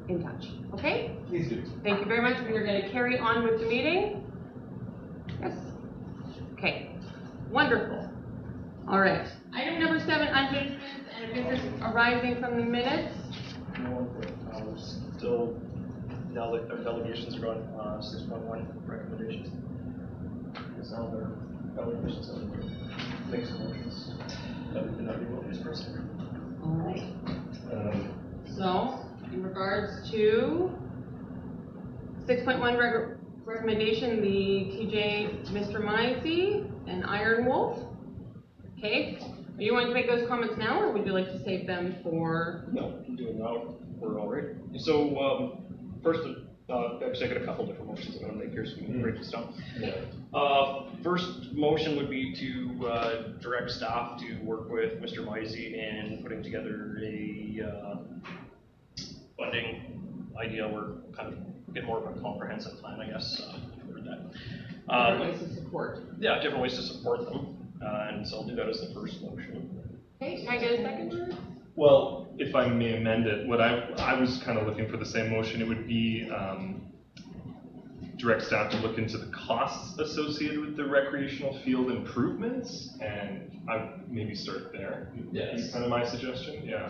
Speaker 8: in touch, okay?
Speaker 4: Please do.
Speaker 8: Thank you very much. We are going to carry on with the meeting. Yes. Okay. Wonderful. All right. Item number 7, unfinished business and business arising from the minutes.
Speaker 5: Still, now that their delegations are gone, 6.1 recommendations. Because now their delegations are make some motions that we cannot do with this person.
Speaker 8: All right. So, in regards to 6.1 recommendation, the TJ, Mr. Mizey, and Iron Wolf. Okay. Are you wanting to make those comments now, or would you like to save them for?
Speaker 5: No, I'm doing now. We're all right. So, first, actually, I got a couple different motions I'm going to make here, so we can break this down. First motion would be to direct staff to work with Mr. Mizey in putting together a funding idea. We're kind of get more of a comprehensive plan, I guess, for that.
Speaker 8: Different ways to support.
Speaker 5: Yeah, different ways to support them. And so I'll do that as the first motion.
Speaker 8: Okay, can I get a second?
Speaker 3: Well, if I may amend it, what I was kind of looking for the same motion, it would be direct staff to look into the costs associated with the recreational field improvements, and I would maybe start there.
Speaker 5: Yes.
Speaker 3: That's kind of my suggestion, yeah.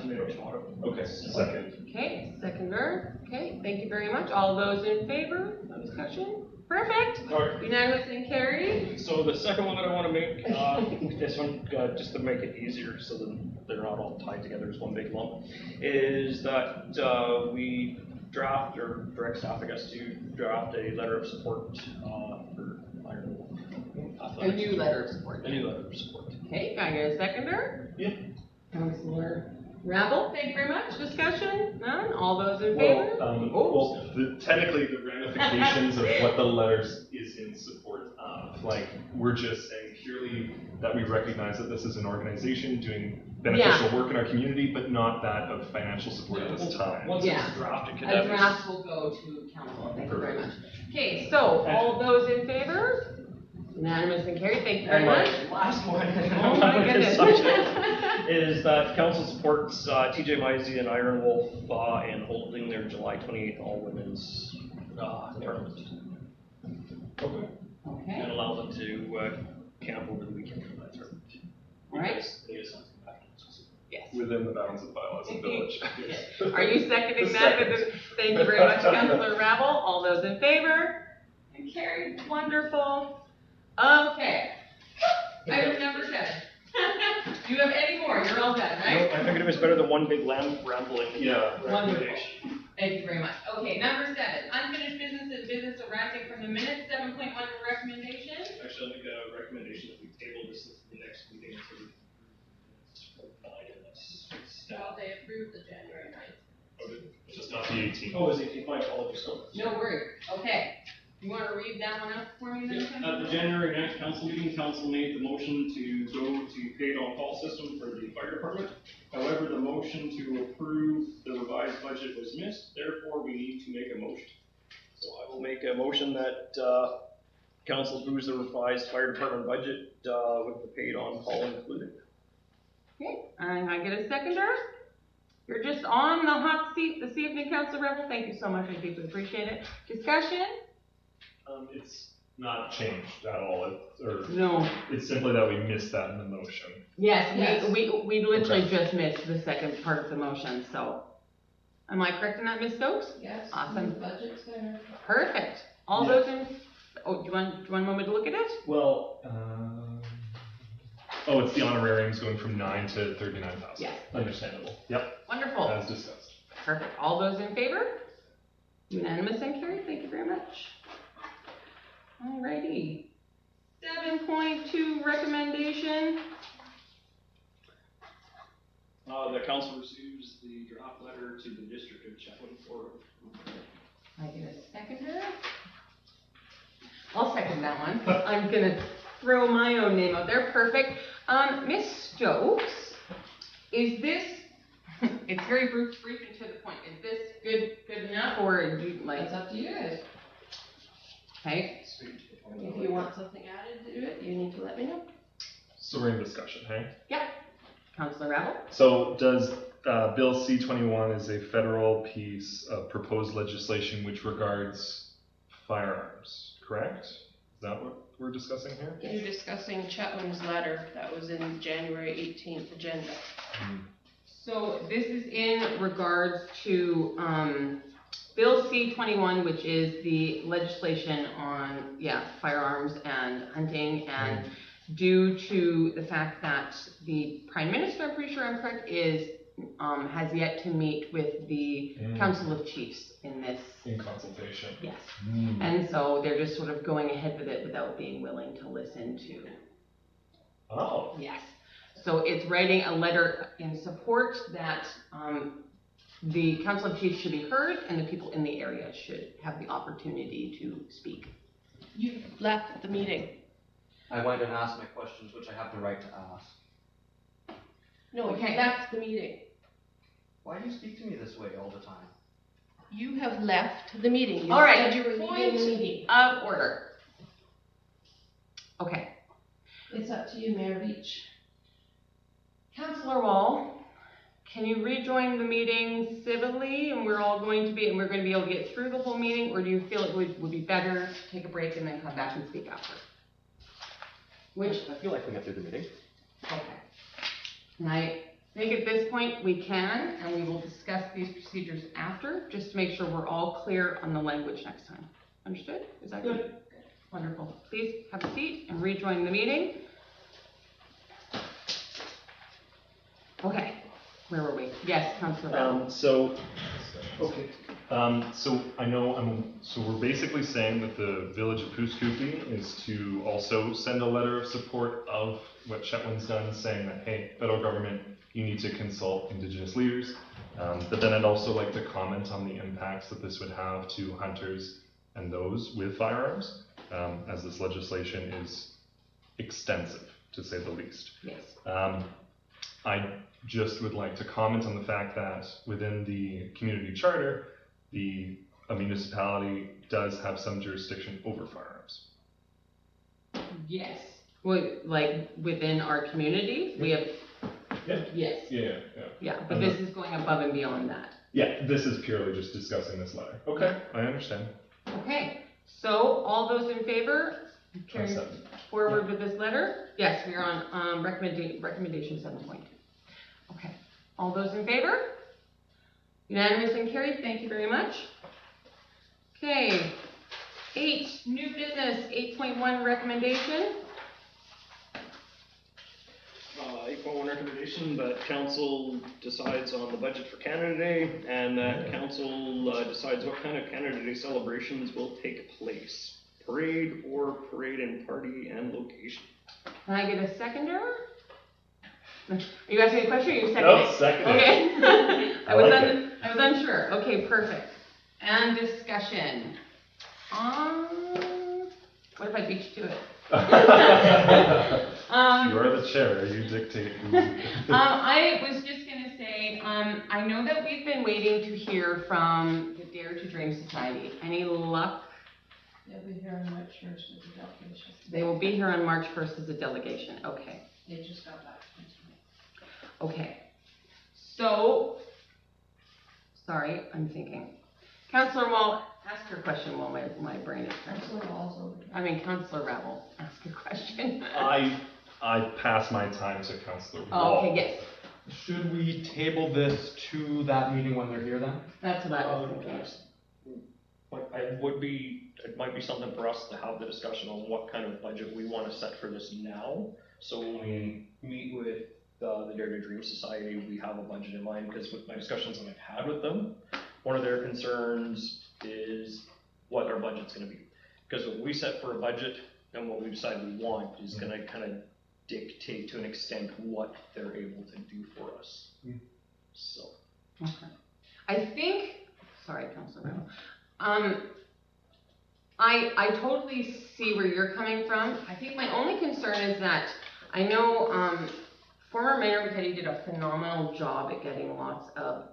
Speaker 3: Okay, second.
Speaker 8: Okay, seconder. Okay, thank you very much. All those in favor? No discussion? Perfect.
Speaker 5: All right.
Speaker 8: Unanimous and carried.
Speaker 5: So the second one that I want to make, this one, just to make it easier so that they're not all tied together as one big lump, is that we draft, or direct staff, I guess, to draft a letter of support for Iron Wolf.
Speaker 8: A new letter of support.
Speaker 5: A new letter of support.
Speaker 8: Okay, can I get a seconder?
Speaker 3: Yeah.
Speaker 8: Councilor Rabble, thank you very much. Discussion? None? All those in favor?
Speaker 3: Technically, the ramifications of what the letters is in support of, like, we're just saying purely that we recognize that this is an organization doing beneficial work in our community, but not that of financial support at this time.
Speaker 5: Once
Speaker 8: Yeah.
Speaker 5: it's drafted, can
Speaker 8: A
Speaker 5: that
Speaker 8: draft will go to council. Thank you very much. Okay, so all those in favor? Unanimous and carried. Thank you very much.
Speaker 4: Last one.
Speaker 8: Oh my goodness.
Speaker 5: is that council supports TJ Mizey and Iron Wolf in holding their July 28th All Women's tournament.
Speaker 3: Okay.
Speaker 8: Okay,
Speaker 5: And allow them to camp over the weekend for that tournament.
Speaker 8: all right.
Speaker 5: Because it is something afterwards.
Speaker 8: Yes.
Speaker 3: Within the bounds of bylaws of village.
Speaker 8: Are you seconding that?
Speaker 3: Second.
Speaker 8: Thank you very much, Councilor Rabble. All those in favor? And carried. Wonderful. Okay. Item number 7. Do you have any more? You're all done, right?
Speaker 5: I figured it was better than one big rambling.
Speaker 3: Yeah.
Speaker 8: Wonderful. Thank you very much. Okay, number 7. Unfinished business and business arising from the minutes. 7.1 recommendation.
Speaker 5: Actually, I'll make a recommendation that we table this to the next meeting so we
Speaker 1: Well, they approved the January 9th.
Speaker 3: Just not the 18th.
Speaker 5: Oh, is it, my apologies.
Speaker 8: No worries. Okay. You want to read that one out for me then?
Speaker 9: At the January 9th council meeting, council made the motion to go
Speaker 5: motion to paid on call system for the fire department. However, the motion to approve the revised budget was missed, therefore we need to make a motion. So I will make a motion that, council approves the revised fire department budget, with the paid on call included.
Speaker 8: Okay, and I get a seconder? You're just on the hot seat this evening, Councilor Rebel. Thank you so much, I deeply appreciate it. Discussion?
Speaker 3: It's not changed at all,
Speaker 8: No.
Speaker 3: it's simply that we missed that in the motion.
Speaker 8: Yes,
Speaker 1: Yes.
Speaker 8: we literally just missed the second part of the motion, so. Am I correct in that, Ms. Stokes?
Speaker 1: Yes.
Speaker 8: Awesome.
Speaker 1: The budget's there.
Speaker 8: Perfect. All
Speaker 3: Yeah.
Speaker 8: those in, do you want a moment to look at it?
Speaker 3: Well, it's the honorariums going from 9 to 39,000.
Speaker 8: Yes.
Speaker 3: Understandable. Yep,
Speaker 8: Wonderful.
Speaker 3: as discussed.
Speaker 8: Perfect. All those in favor? Unanimous and carried. Thank you very much. Alrighty. 7.2 recommendation.
Speaker 5: The council receives the draft letter to the district of Chetwynd for.
Speaker 8: I get a seconder. I'll second that one. I'm gonna throw my own name out there. Perfect. Ms. Stokes, is this, it's very brief and to the point. Is this good enough, or do you like?
Speaker 1: It's up to you guys.
Speaker 8: Okay.
Speaker 1: If you want something added to it, you need to let me know.
Speaker 3: So we're in discussion, hey?
Speaker 8: Councilor Ravel?
Speaker 3: So does Bill C-21 is a federal piece of proposed legislation which regards firearms, correct? Is that what we're discussing here?
Speaker 1: You're discussing Chetwynd's letter that was in January 18th agenda.
Speaker 8: So this is in regards to Bill C-21, which is the legislation on, firearms and hunting, and due to the fact that the Prime Minister, I'm pretty sure I'm correct, has yet to meet with the Council of Chiefs in this.
Speaker 3: In consultation.
Speaker 8: Yes. And so they're just sort of going ahead with it without being willing to listen to.
Speaker 3: Oh.
Speaker 8: Yes. So it's writing a letter in support that the Council of Chiefs should be heard and the people in the area should have the opportunity to speak.
Speaker 1: You left the meeting.
Speaker 4: I went and asked my questions, which I have the right to ask.
Speaker 1: No,
Speaker 8: Okay.
Speaker 1: you left the meeting.
Speaker 4: Why do you speak to me this way all the time?
Speaker 1: You have left the meeting. You
Speaker 8: All right,
Speaker 1: said you were leaving the meeting.
Speaker 8: of order. Okay.
Speaker 1: It's up to you, Mayor Beach.
Speaker 8: Councillor Wall, can you rejoin the meeting civilly and we're going to be able to get through the whole meeting, or do you feel it would be better to take a break and then come back and speak after? Which?
Speaker 4: I feel like we got through the meeting.
Speaker 8: Okay. And I think at this point we can, and we will discuss these procedures after, just to make sure we're all clear on the language next time. Understood? Is that good? Wonderful. Please have a seat and rejoin the meeting. Okay. Where were we? Yes, Councilor Bell.
Speaker 3: So I know, so we're basically saying that the Village of Pooskoopi is to also send a letter of support of what Chetwynd's done, saying that, hey, federal government, you need to consult Indigenous leaders. But then I'd also like to comment on the impacts that this would have to hunters and those with firearms, as this legislation is extensive, to say the least.
Speaker 8: Yes.
Speaker 3: I just would like to comment on the fact that within the community charter, a municipality does have some jurisdiction over firearms.
Speaker 8: Yes. Well, like within our community, we have.
Speaker 3: Yeah.
Speaker 8: Yes.
Speaker 3: Yeah.
Speaker 8: But this is going above and beyond that.
Speaker 3: Yeah, this is purely just discussing this letter. Okay, I understand.
Speaker 8: Okay. So all those in favor of carrying forward with this letter? Yes, we are on recommendation 7.2. Okay. All those in favor? Unanimous and carried. Thank you very much. Okay. 8, new business, 8.1 recommendation.
Speaker 5: 8.1 recommendation that council decides on the budget for Canada Day, and that council decides what kind of Canada Day celebrations will take place. Parade or parade and party and location.
Speaker 8: Can I get a seconder? Are you asking me a question or are you seconding?
Speaker 3: No, seconding.
Speaker 8: Okay. I
Speaker 3: like
Speaker 8: was unsure. Okay, perfect. And discussion. What if I beat you to it?
Speaker 3: You are the chair, you dictate who.
Speaker 8: I was just gonna say, I know that we've been waiting to hear from the Dare to Dream Society. Any luck?
Speaker 1: They'll be here on March 1st as a delegation.
Speaker 8: They will be here on March 1st as a delegation, okay.
Speaker 1: They just got back from tonight.
Speaker 8: Okay. So, sorry, I'm thinking. Counselor Wall, ask your question while my brain is trying.
Speaker 1: Councilor Wall's over there.
Speaker 8: I mean, Counselor Ravel, ask your question.
Speaker 3: I pass my time to Councillor
Speaker 8: Oh,
Speaker 3: Wall.
Speaker 8: okay, yes,
Speaker 4: Should we table this to that meeting when they're here then?
Speaker 8: that's what I was thinking.
Speaker 5: It might be something for us to have the discussion on what kind of budget we wanna set for this now. So when we meet with the Dare to Dream Society, we have a budget in mind, because with my discussions that I've had with them, one of their concerns is what our budget's gonna be. Because what we set for a budget and what we decide we want is gonna kind of dictate to an extent what they're able to do for us. So.
Speaker 8: Okay. I think, sorry, Counselor Ravel. I totally see where you're coming from. I think my only concern is that I know former Mayor McKetty did a phenomenal job at getting lots of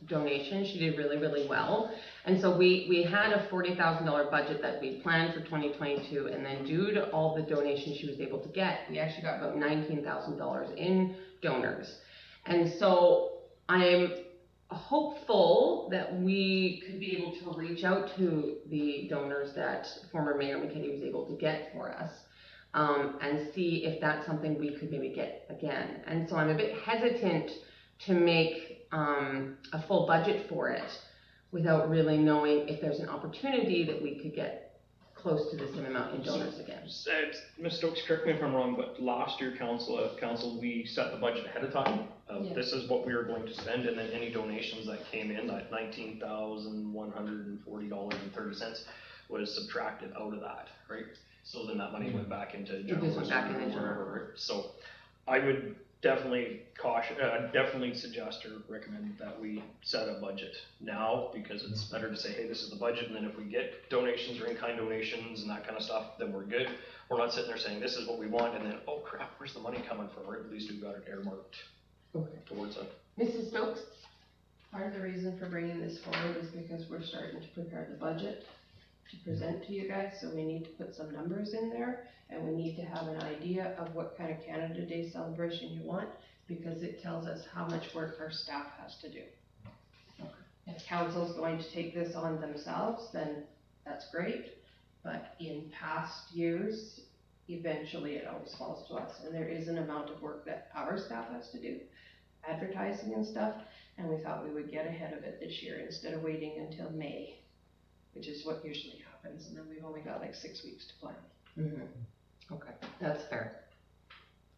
Speaker 8: donations. She did really, really well. And so we had a $40,000 budget that we planned for 2022, and then due to all the donations she was able to get, we actually got about $19,000 in donors. And so I'm hopeful that we could be able to reach out to the donors that former Mayor McKetty was able to get for us, and see if that's something we could maybe get again. And so I'm a bit hesitant to make a full budget for it without really knowing if there's an opportunity that we could get close to the same amount in donors again.
Speaker 5: Ms. Stokes, correct me if I'm wrong, but last year council, we set the budget ahead of time.
Speaker 1: Yeah.
Speaker 5: This is what we were going to spend, and then any donations that came in, that $19,140.30 was subtracted out of that, right? So then that money went back into general
Speaker 8: just went back into
Speaker 5: reserve or
Speaker 8: general.
Speaker 5: whatever. So I would definitely definitely suggest or recommend that we set a budget now, because it's better to say, hey, this is the budget, and then if we get donations or in-kind donations and that kind of stuff, then we're good. We're not sitting there saying, this is what we want, and then, oh crap, where's the money coming from? Or at least we've got it earmarked towards it.
Speaker 8: Mrs. Stokes?
Speaker 1: Part of the reason for bringing this forward is because we're starting to prepare the budget to present to you guys, so we need to put some numbers in there, and we need to have an idea of what kind of Canada Day celebration you want, because it tells us how much work our staff has to do. If council's going to take this on themselves, then that's great, but in past years, eventually it always falls to us, and there is an amount of work that our staff has to do, advertising and stuff, and we thought we would get ahead of it this year instead of waiting until May, which is what usually happens, and then we've only got like 6 weeks to plan.
Speaker 8: Mm-hmm. Okay, that's fair.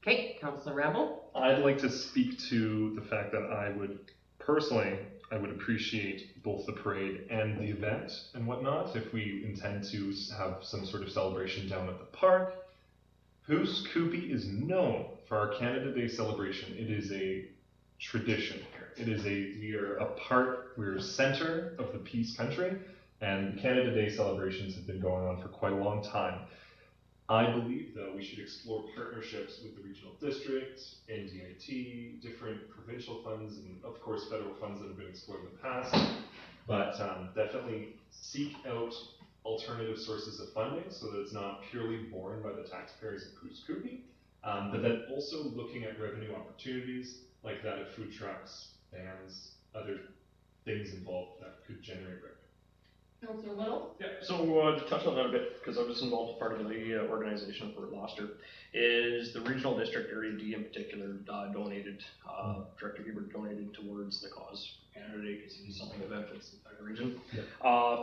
Speaker 8: Okay, Councilor Rebel?
Speaker 3: I'd like to speak to the fact that I would appreciate both the parade and the event and whatnot if we intend to have some sort of celebration down at the park. Pouce Coupe is known for our Canada Day celebration. It is a tradition here. We're center of the Peace Country, and Canada Day celebrations have been going on for quite a long time. I believe, though, we should explore partnerships with the regional district, NDIT, different provincial funds, and of course federal funds that have been explored in the past. But definitely seek out alternative sources of funding so that it's not purely borne by the taxpayers of Pouce Coupe, but then also looking at revenue opportunities like that of food trucks, bands, other things involved that could generate revenue.
Speaker 8: Councilor Little?
Speaker 5: Yeah, so to touch on that a bit, because I was involved as part of the organization for last year, is the regional district, Area D in particular, donated, Director Hebert donated towards the cause for Canada Day, because it is something that benefits the entire region. Yeah.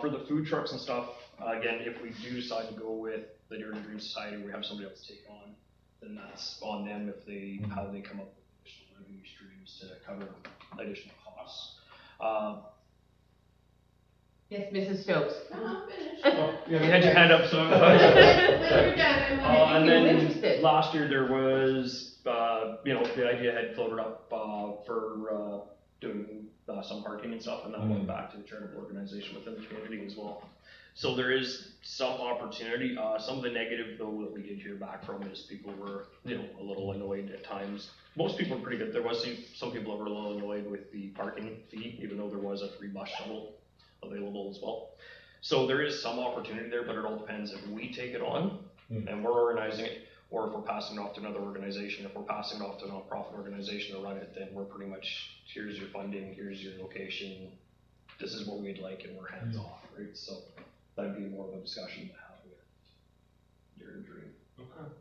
Speaker 5: For the food trucks and stuff, again, if we do decide to go with the Dare to Dream Society, we have somebody else to take on, then that's on them if they, how they come up with additional revenue streams to cover additional costs.
Speaker 8: Yes, Mrs. Stokes.
Speaker 1: No, I'm finished.
Speaker 5: You had your hand up, so.
Speaker 1: When you're done,
Speaker 5: And
Speaker 8: I'm
Speaker 5: then
Speaker 8: interested.
Speaker 5: last year there was, the idea had floated up for doing some parking and stuff, and that went back to the charitable organization within the community as well. So there is some opportunity. Some of the negative though that we did hear back from is people were, you know, a little annoyed at times. Most people were pretty good. There was some people that were a little annoyed with the parking fee, even though there was a free bus shuttle available as well. So there is some opportunity there, but it all depends if we take it on and we're organizing it, or if we're passing it off to another organization. If we're passing it off to a nonprofit organization to run it, then we're pretty much, here's your funding, here's your location, this is what we'd like, and we're hands off, right? So that'd be more of a discussion to have with Dare to Dream.
Speaker 3: Okay.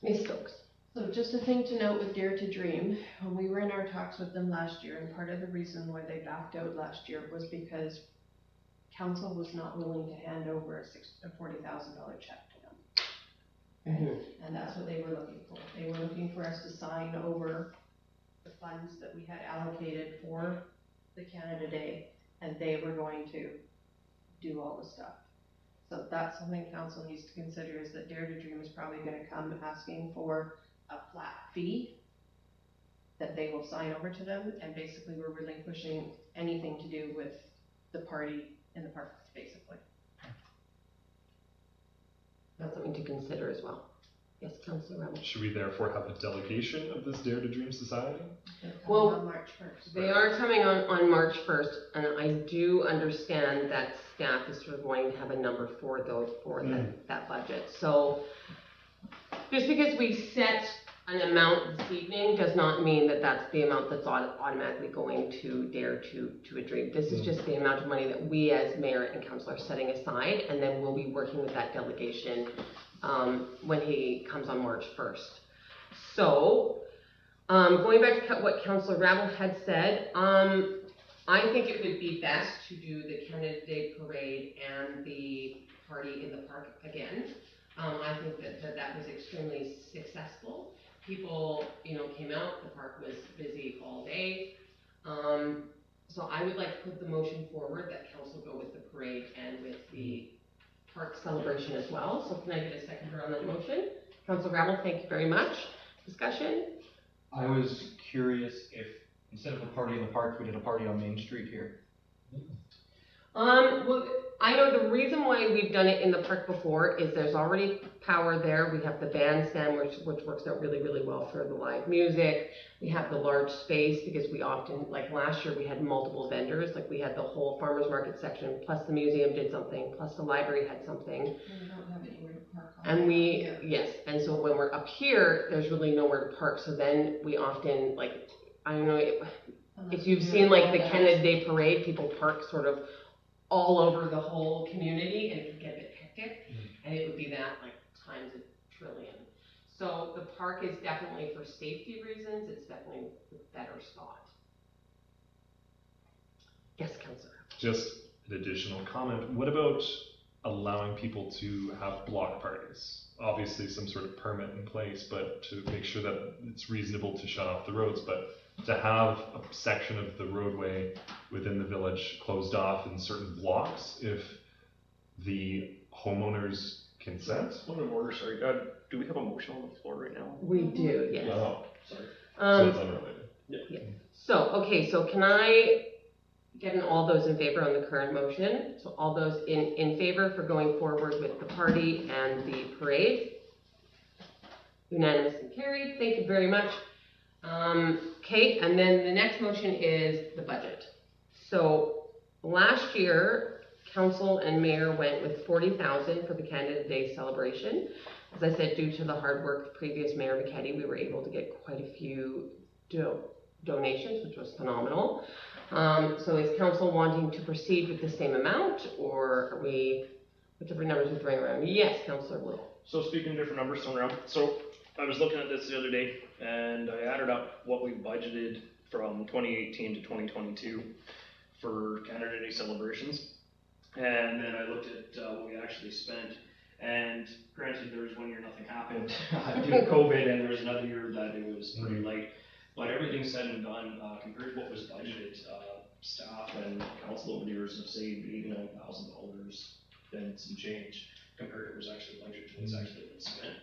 Speaker 2: Ms. Stokes.
Speaker 1: So just a thing to note with Dare to Dream, when we were in our talks with them last year, and part of the reason why they backed out last year was because council was not willing to hand over a $40,000 check to them. And that's what they were looking for. They were looking for us to sign over the funds that we had allocated for the Canada Day, and they were going to do all the stuff. So that's something council needs to consider, is that Dare to Dream is probably gonna come asking for a flat fee that they will sign over to them, and basically we're relinquishing anything to do with the party in the park, basically.
Speaker 2: That's something to consider as well. Yes, Councillor Rebel.
Speaker 3: Should we therefore have a delegation of this Dare to Dream Society?
Speaker 1: They're coming
Speaker 2: Well,
Speaker 1: on March 1st.
Speaker 2: They are coming on March 1st, and I do understand that staff is sort of wanting to have a number for that budget. So just because we set an amount this evening does not mean that that's the amount that's automatically going to Dare to a Dream. This is just the amount of money that we as mayor and council are setting aside, and then we'll be working with that delegation when he comes on March 1st. So, going back to what Councillor Rabel had said, I think it would be best to do the Canada Day Parade and the party in the park again. I think that was extremely successful. People, came out, the park was busy all day. So I would like to put the motion forward that council go with the parade and with the park celebration as well. So can I get a seconder on that motion? Councillor Rabel, thank you very much. Discussion?
Speaker 4: I was curious if instead of a party in the park, we did a party on Main Street here.
Speaker 2: Well, I know the reason why we've done it in the park before is there's already power there. We have the bandstand, which works out really, really well for the live music. We have the large space because we often, like last year, we had multiple vendors. Like we had the whole farmer's market section, plus the museum did something, plus the library had something.
Speaker 1: And we don't have anywhere to park on.
Speaker 2: And
Speaker 1: Yeah.
Speaker 2: yes, and so when we're up here, there's really nowhere to park. So then we often, I don't know, if you've seen like the Canada Day Parade, people park sort of all over the whole community, and it can get a bit hectic, and it would be that times a trillion. So the park is definitely, for safety reasons, it's definitely the better spot. Yes, Councillor.
Speaker 3: Just an additional comment. What about allowing people to have block parties? Obviously some sort of permit in place, but to make sure that it's reasonable to shut off the roads, but to have a section of the roadway within the village closed off in certain blocks if the homeowners consent.
Speaker 5: Point of order, sorry. Do we have a motion on the floor right now?
Speaker 2: We do, yes.
Speaker 3: Oh,
Speaker 5: Sorry.
Speaker 3: so it's unrelated.
Speaker 2: So can I get all those in favor on the current motion? So all those in favor for going forward with the party and the parade? Unanimous and carried. Thank you very much. Okay, and then the next motion is the budget. So last year, council and mayor went with $40,000 for the Canada Day celebration. As I said, due to the hard work of previous Mayor McKetty, we were able to get quite a few donations, which was phenomenal. So is council wanting to proceed with the same amount, or are we, whichever numbers we bring around? Yes, Councillor Little.
Speaker 5: So speaking different numbers thrown around. So I was looking at this the other day, and I added up what we budgeted from 2018 to 2022 for Canada Day celebrations. And then I looked at what we actually spent. And granted, there was 1 year nothing happened due to COVID, and there was another year that it was pretty light. But everything said and done, compared to what was budgeted, staff and council over the years have saved $89,000 and some change compared to what was actually budgeted and what's actually been spent.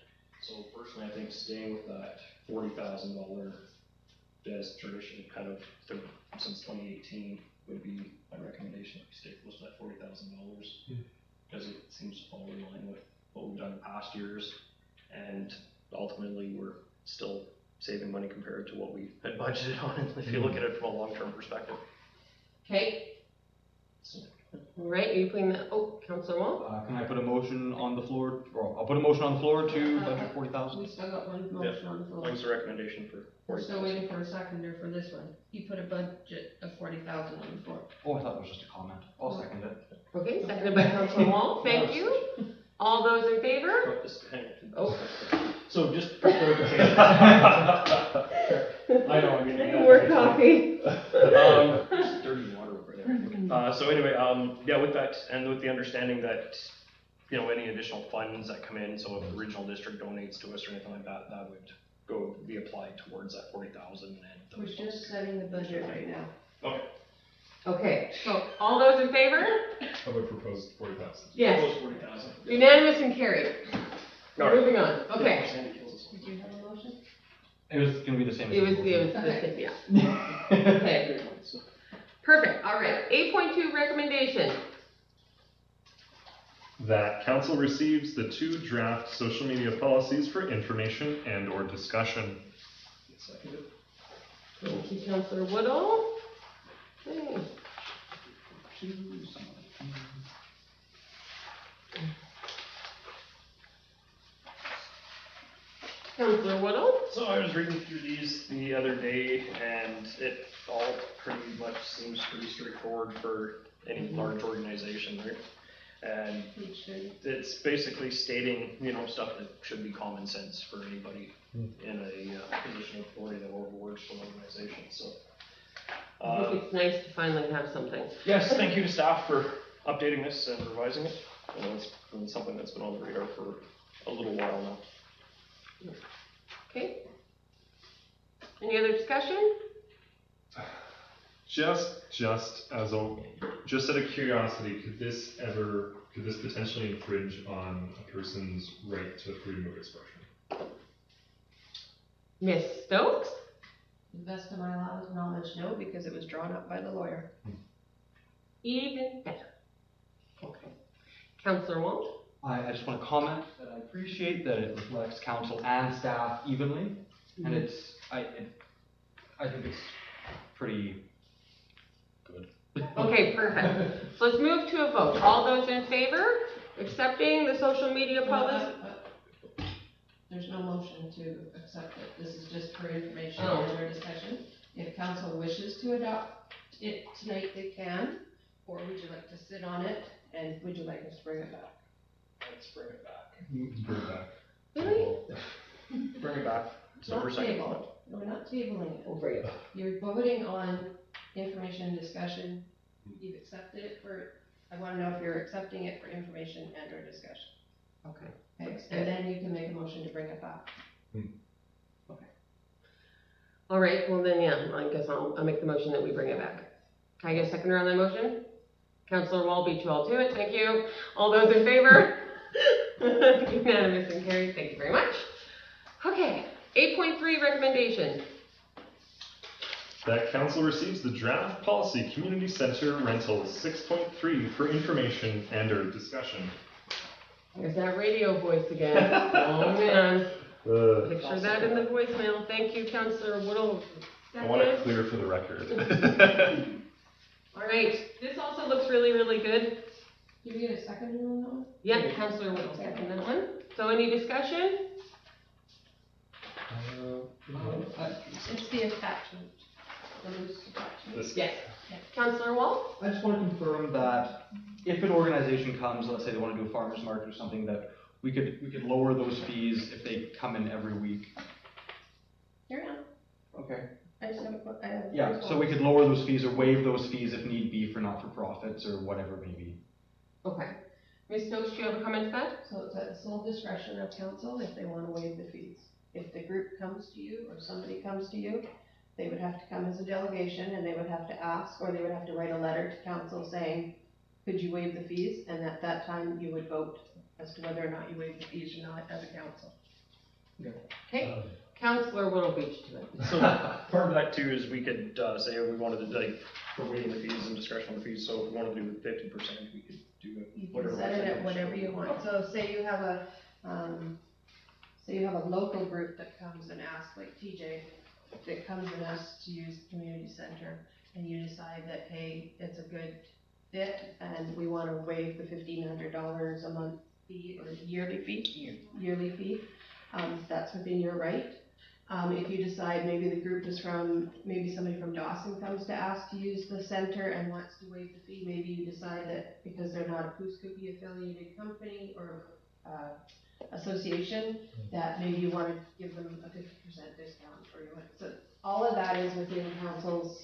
Speaker 5: So personally, I think staying with that $40,000 as tradition kind of since 2018 would be my recommendation, we stay close to that $40,000. Because it seems to fall in line with what we've done in past years, and ultimately, we're still saving money compared to what we had budgeted on, if you look at it from a long-term perspective.
Speaker 2: Okay. All right, are you putting that, oh, Councillor Wall?
Speaker 4: Can I put a motion on the floor, or I'll put a motion on the floor to budget 40,000?
Speaker 1: We still got one motion on the floor.
Speaker 5: What's the recommendation for
Speaker 1: We're still
Speaker 5: 40,000?
Speaker 1: waiting for a seconder for this one. You put a budget of 40,000 on the floor.
Speaker 4: Oh, I thought it was just a comment. I'll second it.
Speaker 2: Okay, seconded by Councillor Wall, thank you. All those in favor?
Speaker 5: Oh, just hang on.
Speaker 2: Oh.
Speaker 5: So just for clarification. I know, I mean.
Speaker 2: More coffee.
Speaker 5: There's dirty water over there. So anyway, yeah, with that, and with the understanding that, you know, any additional funds that come in, so if the regional district donates to us or anything like that, that would be applied towards that 40,000 and.
Speaker 1: We're just setting the budget right now.
Speaker 5: Okay.
Speaker 2: Okay, so all those in favor?
Speaker 3: I would propose 40,000.
Speaker 2: Yes.
Speaker 5: Close 40,000.
Speaker 2: Unanimous and carried.
Speaker 5: All right.
Speaker 2: Moving on, okay.
Speaker 5: Sandy kills us.
Speaker 1: Did you have a motion?
Speaker 4: It was gonna be the same as.
Speaker 2: It was the, yeah. Okay. Perfect, all right. 8.2 recommendation.
Speaker 3: That council receives the 2 draft social media policies for information and or discussion.
Speaker 2: Thank you, Councillor Woodall. Okay. Councillor Woodall?
Speaker 5: So I was reading through these the other day, and it all pretty much seems pretty straightforward for any large organization, right? And it's basically stating, you know, stuff that should be common sense for anybody in a position of authority that works for an organization, so.
Speaker 2: I think it's nice to finally have something.
Speaker 5: Yes, thank you to staff for updating this and revising it. You know, it's been something that's been on the radar for a little while now.
Speaker 2: Okay. Any other discussion?
Speaker 3: Just out of curiosity, could this potentially infringe on a person's right to freedom of expression?
Speaker 2: Ms. Stokes?
Speaker 1: To the best of my knowledge, no, because it was drawn up by the lawyer.
Speaker 2: Even better. Okay. Councillor Wall?
Speaker 4: I just want to comment that I appreciate that it reflects council and staff evenly, and I think it's pretty good.
Speaker 2: Okay, perfect. So let's move to a vote. All those in favor, accepting the social media policy?
Speaker 1: There's no motion to accept it. This is just for information
Speaker 2: Oh.
Speaker 1: and our discussion. If council wishes to adopt it tonight, they can, or would you like to sit on it, and would you like us to bring it back?
Speaker 5: Let's bring it back.
Speaker 3: Bring it back.
Speaker 2: Really?
Speaker 5: Bring it back. So
Speaker 1: Not
Speaker 5: we're second.
Speaker 1: table it. We're not tabling it.
Speaker 2: We'll bring it back.
Speaker 1: You're voting on information and discussion. You've accepted it for, I want to know if you're accepting it for information and or discussion.
Speaker 2: Okay.
Speaker 1: Okay, and then you can make a motion to bring it back.
Speaker 2: All right, well then, yeah, I guess I'll make the motion that we bring it back. Can I get a seconder on that motion? Councillor Wall beat you all to it, thank you. All those in favor? Unanimous and carried, thank you very much. Okay, 8.3 recommendation.
Speaker 3: That council receives the draft policy community center rentals 6.3 for information and or discussion.
Speaker 2: There's that radio voice again. Oh man, picture that in the voicemail. Thank you, Councillor Woodall.
Speaker 3: I want it
Speaker 2: Second.
Speaker 3: clear for the record.
Speaker 2: All right, this also looks really, really good.
Speaker 1: Did we get a second on that one?
Speaker 2: Yep, Councillor Woodall, second that one. So any discussion?
Speaker 1: It's the attachment. The loose attachment.
Speaker 3: This-
Speaker 2: Yes. Councillor Wall?
Speaker 4: I just want to confirm that if an organization comes, let's say they want to do a farmer's market or something, that we could lower those fees if they come in every week.
Speaker 1: Here now.
Speaker 4: Okay.
Speaker 1: I just have a,
Speaker 4: Yeah, so we could lower those fees or waive those fees if need be for not-for-profits or whatever it may be.
Speaker 2: Okay. Ms. Stokes, do you have a comment to that?
Speaker 1: So it's at the sole discretion of council if they want to waive the fees. If the group comes to you or somebody comes to you, they would have to come as a delegation and they would have to ask, or they would have to write a letter to council saying, could you waive the fees? And at that time, you would vote as to whether or not you waive the fees or not as a council.
Speaker 2: Okay. Counselor Willow Beach to it.
Speaker 5: So part of that too is we could say we wanted to, like, for waiving the fees and discretion on the fees, so if we wanted to do 50%, we could do it.
Speaker 1: You can
Speaker 5: whatever
Speaker 1: set it at
Speaker 5: percentage.
Speaker 1: whatever you want. So say you have a local group that comes and asks, like TJ, that comes and asks to use the community center, and you decide that, hey, it's a good fit, and we wanna waive the $1,500 a month fee, or yearly fee, that's within your right. If you decide maybe the group is maybe somebody from Dawson comes to ask to use the center and wants to waive the fee, maybe you decide that because they're not a Pooskookie affiliated company or association, that maybe you want to give them a 50% discount for your, so all of that is within council's,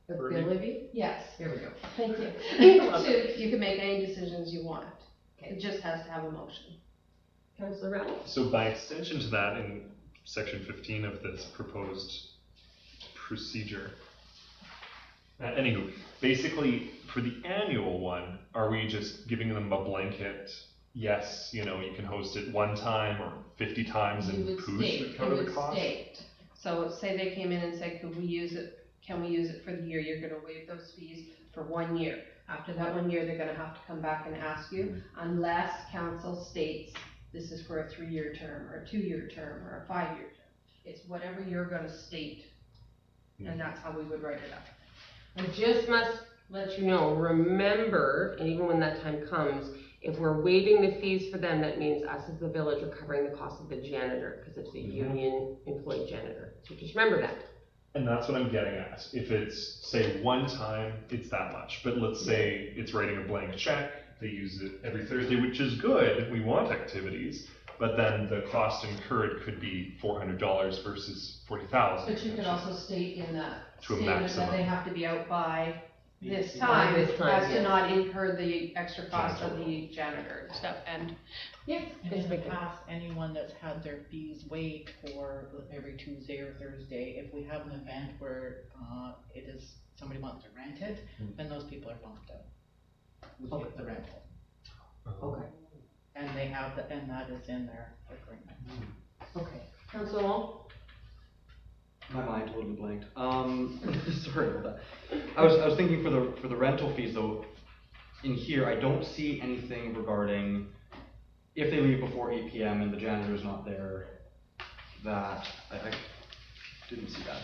Speaker 2: Ability?
Speaker 1: yes,
Speaker 2: Here we go.
Speaker 1: thank you. You can make any decisions you want. It just has to have a motion.
Speaker 2: Counselor Rattle?
Speaker 3: So by extension to that, in section 15 of this proposed procedure, anywho, basically for the annual one, are we just giving them a blanket, yes, you can host it one time or 50 times and Poosh would cover the cost?
Speaker 1: So say they came in and said, can we use it for the year? You're gonna waive those fees for 1 year. After that 1 year, they're gonna have to come back and ask you, unless council states this is for a 3-year term, or a 2-year term, or a 5-year term. It's whatever you're gonna state, and that's how we would write it up.
Speaker 2: I just must let you know, remember, and even when that time comes, if we're waiving the fees for them, that means us as the village are covering the cost of the janitor, because it's a union employee janitor. So just remember that.
Speaker 3: And that's what I'm getting at. If it's, say, one time, it's that much. But let's say it's writing a blank check, they use it every Thursday, which is good, we want activities, but then the cost incurred could be $400 versus $40,000.
Speaker 1: But you could also state in that
Speaker 3: To a
Speaker 1: statement that
Speaker 3: maximum.
Speaker 1: they have to be out by this
Speaker 2: By
Speaker 1: time,
Speaker 2: this time,
Speaker 1: as to
Speaker 2: yes.
Speaker 1: not incur the extra cost of
Speaker 3: Janitor.
Speaker 1: the janitor and stuff, and
Speaker 2: Yes.
Speaker 9: And in the past, anyone that's had their fees waived for every Tuesday or Thursday, if we have an event where, somebody wants to rent it, then those people are bumped out. We get the rental,
Speaker 2: Okay.
Speaker 9: and and that is in their agreement.
Speaker 2: Okay. Counselor Wall?
Speaker 4: My mind totally blanked. Sorry about that. I was thinking for the rental fees though, in here, I don't see anything regarding if they leave before 8 p.m. and the janitor's not there, that, I didn't see that.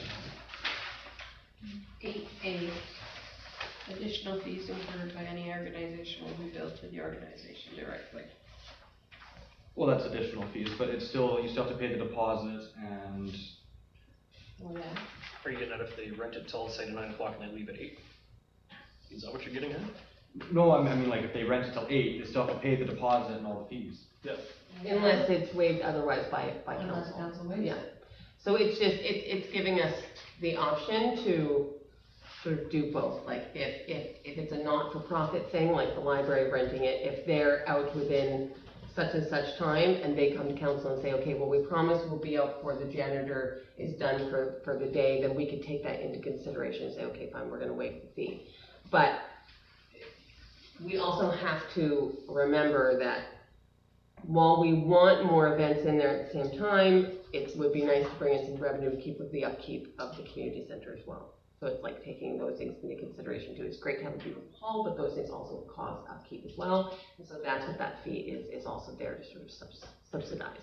Speaker 1: 8A, additional fees incurred by any organization will be billed to the organization directly.
Speaker 4: Well, that's additional fees, but you still have to pay the deposit and,
Speaker 1: Well, yeah.
Speaker 5: Are you getting at if they rent it till, say, 9 o'clock and they leave at 8? Is that what you're getting at?
Speaker 4: no, I mean like if they rent it till 8, they still have to pay the deposit and all the fees.
Speaker 5: Yeah.
Speaker 2: Unless it's waived otherwise by
Speaker 1: Unless
Speaker 2: council.
Speaker 1: council waives
Speaker 2: Yeah.
Speaker 1: it.
Speaker 2: So it's just, it's giving us the option to sort of do both. Like if it's a not-for-profit thing, like the library renting it, if they're out within such and such time and they come to council and say, okay, well, we promise we'll be out before the janitor is done for the day, then we could take that into consideration and say, okay, fine, we're gonna waive the fee. But we also have to remember that while we want more events in there at the same time, it would be nice to bring in some revenue to keep with the upkeep of the community center as well. So it's like taking those things into consideration too. It's great to have a beautiful hall, but those things also cause upkeep as well. And so that's what that fee is also there to sort of subsidize.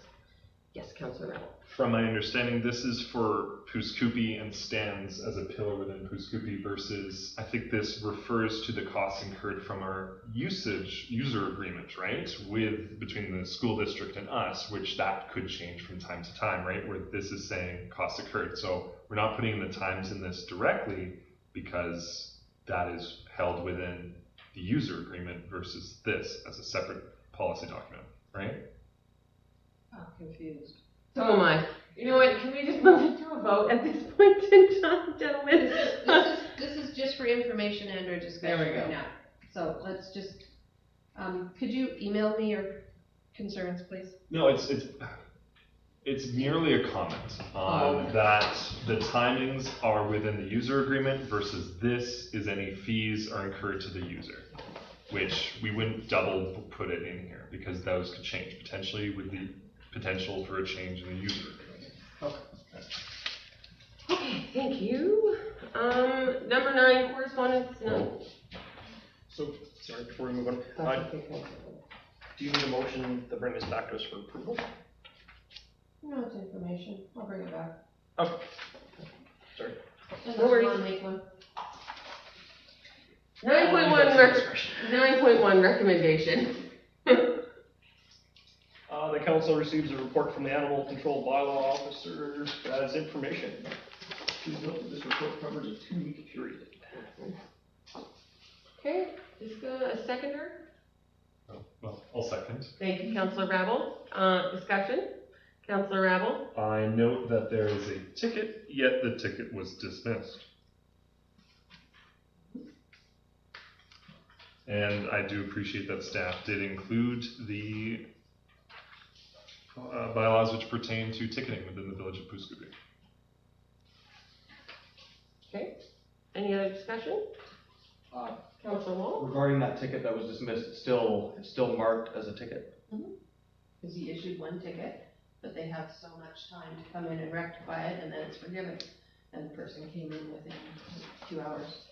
Speaker 2: Yes, Councilor Rebel.
Speaker 3: From my understanding, this is for Pooskookie and stands as a pillar within Pooskookie versus, I think this refers to the costs incurred from our user agreement, right? Between the school district and us, which that could change from time to time, right? Where this is saying costs incurred. So we're not putting the times in this directly because that is held within the user agreement versus this as a separate policy document, right?
Speaker 1: I'm confused.
Speaker 2: So am I. You know what, can we just move it to a vote at this point in time, gentlemen?
Speaker 1: This is just for information and or discussion
Speaker 2: There we go.
Speaker 1: right now. So let's just, could you email me your concerns, please?
Speaker 3: No, it's merely a comment on that the timings are within the user agreement versus this is any fees are incurred to the user, which we wouldn't double put it in here because those could change potentially with the potential for a change in the user.
Speaker 2: Okay, thank you. Number 9, correspondence, no.
Speaker 5: So, sorry, before we move on,
Speaker 2: That's okay, Councilor.
Speaker 5: do you need a motion to bring this back to us for approval?
Speaker 1: No, it's information, I'll bring it back.
Speaker 5: Okay. Sorry.
Speaker 1: Unless
Speaker 2: No
Speaker 1: you
Speaker 2: worries.
Speaker 1: wanna make one.
Speaker 2: 9.1 recommendation.
Speaker 5: The council receives a report from the animal control bylaw officer as information. Please note that this report covers a 2-week period.
Speaker 2: Okay, is a seconder?
Speaker 3: Oh, well, I'll second.
Speaker 2: Thank you, Councilor Rabble. Discussion? Councilor Rabble?
Speaker 3: I note that there is a ticket, yet the ticket was dismissed. And I do appreciate that staff did include the bylaws which pertain to ticketing within the village of Puskupi.
Speaker 2: Okay. Any other discussion? Councilor Wall?
Speaker 4: Regarding that ticket that was dismissed, it's still marked as a ticket.
Speaker 1: Because he issued one ticket, but they have so much time to come in and rectify it, and then it's forgiven. And the person came in within 2 hours.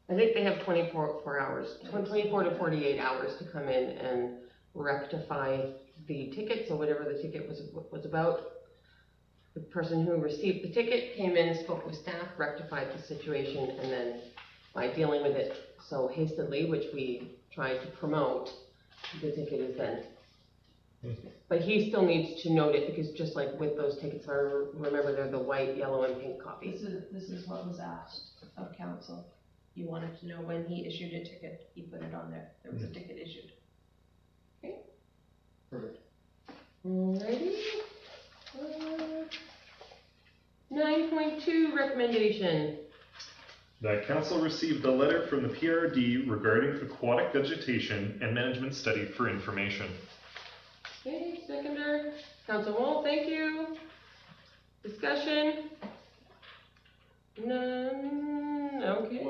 Speaker 2: I think they have 24 hours, 24 to 48 hours to come in and rectify the ticket. So whatever the ticket was about, the person who received the ticket came in, spoke with staff, rectified the situation, and then by dealing with it so hastily, which we tried to promote, the ticket is then. But he still needs to note it, because just like with those tickets, if I remember, they're the white, yellow, and pink copies.
Speaker 1: This is what was asked of council. You wanted to know when he issued a ticket, he put it on there, there was a ticket issued.
Speaker 4: Perfect.
Speaker 2: Alrighty. 9.2 recommendation.
Speaker 3: That council received a letter from the PRD regarding aquatic vegetation and management study for information.
Speaker 2: Okay, seconder. Councilor Wall, thank you. Discussion? None. Okay.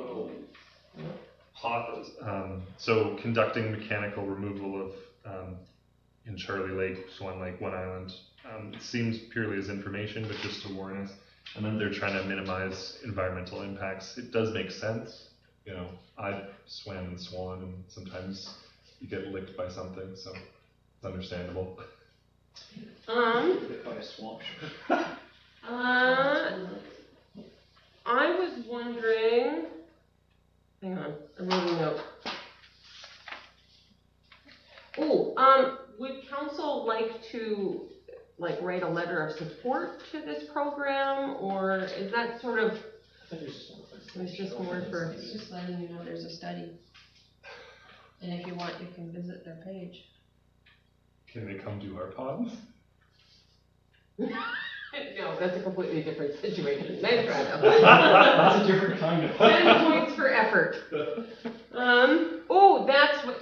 Speaker 3: So conducting mechanical removal of in Charlie Lake, Swan Lake, One Island. It seems purely as information, but just to warn us. And then they're trying to minimize environmental impacts. It does make sense. You know, I've swam in Swan, and sometimes you get licked by something, so it's understandable.
Speaker 5: By a swamp.
Speaker 2: I was wondering, hang on, I wrote a note. Oh, would council like to write a letter of support to this program, or is that sort of, it's just more for,
Speaker 1: It's just letting you know there's a study. And if you want, you can visit their page.
Speaker 3: Can they come to our pods?
Speaker 2: no, that's a completely different situation. Nice try though.
Speaker 5: That's a different kind of.
Speaker 2: 10 points for effort. That's what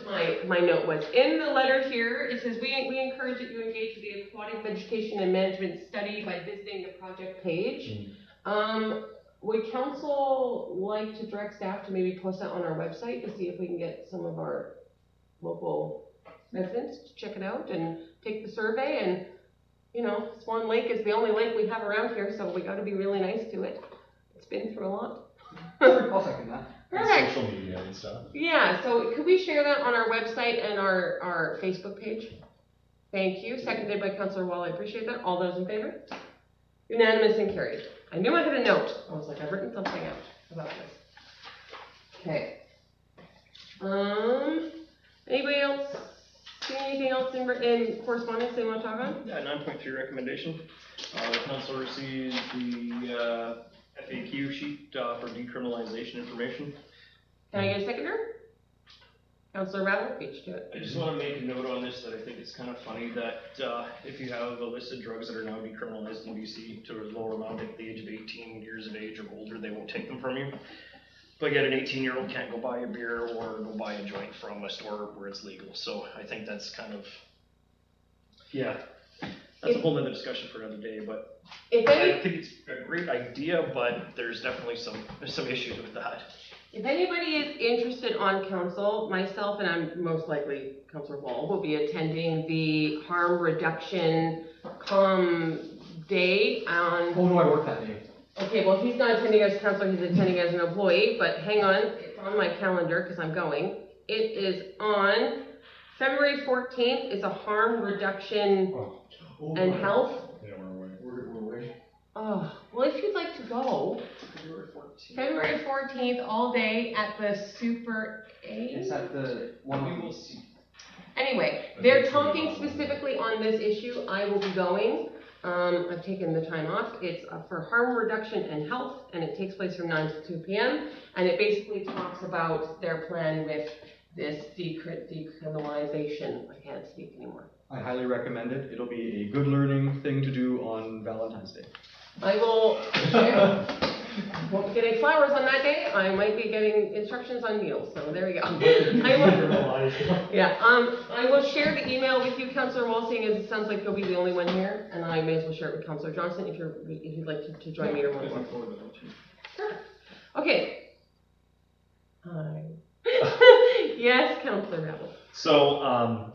Speaker 2: my note was. In the letter here, it says, we encourage that you engage with the aquatic vegetation and management study by visiting the project page. Would council like to direct staff to maybe post that on our website to see if we can get some of our local residents to check it out and take the survey? And, you know, Swan Lake is the only lake we have around here, so we gotta be really nice to it. It's been through a lot.
Speaker 4: I'll second that.
Speaker 2: Perfect.
Speaker 3: Social media and stuff.
Speaker 2: Yeah, so could we share that on our website and our Facebook page? Thank you. Seconded by Councilor Wall. I appreciate that. All those in favor? Unanimous and carried. I knew I had a note. I was like, I've written something out about this. Okay. Anybody else see anything else in correspondence they want to talk on?
Speaker 5: Yeah, 9.3 recommendation. The council receives the FAQ sheet for decriminalization information.
Speaker 2: Can I get a seconder? Councilor Rattle, beat you to it.
Speaker 5: I just want to make a note on this that I think it's kind of funny that if you have a list of drugs that are now decriminalized in BC to a lower amount at the age of 18 years of age or older, they won't take them from you. But yet an 18-year-old can't go buy a beer or go buy a joint from a store where it's legal. So I think that's kind of, yeah, that's a whole other discussion for another day. But I think it's a great idea, but there's definitely some issues with that.
Speaker 2: If anybody is interested on council, myself and I'm most likely Councillor Wall will be attending the harm reduction day on.
Speaker 4: Oh, no, I work that day.
Speaker 2: Okay, well, he's not attending as a councillor, he's attending as an employee, but hang on, it's on my calendar because I'm going. It is on February 14th. It's a harm reduction and health.
Speaker 3: Yeah, we're away.
Speaker 4: We're away.
Speaker 2: Oh, well, if you'd like to go, February 14th, all day at the Super 8.
Speaker 4: It's at the one we will see.
Speaker 2: Anyway, they're talking specifically on this issue. I will be going. I've taken the time off. It's for harm reduction and health, and it takes place from 9 to 2 p.m. And it basically talks about their plan with this decriminalization. I can't speak anymore.
Speaker 4: I highly recommend it. It'll be a good learning thing to do on Valentine's Day.
Speaker 2: I will won't be getting flowers on that day. I might be getting instructions on meals. So there we go. I will share the email with you, Councillor Wall, seeing as it sounds like you'll be the only one here, and I may as well share it with Councillor Johnson if you'd like to join me or one. Okay. Yes, Councillor Rebel.
Speaker 3: So,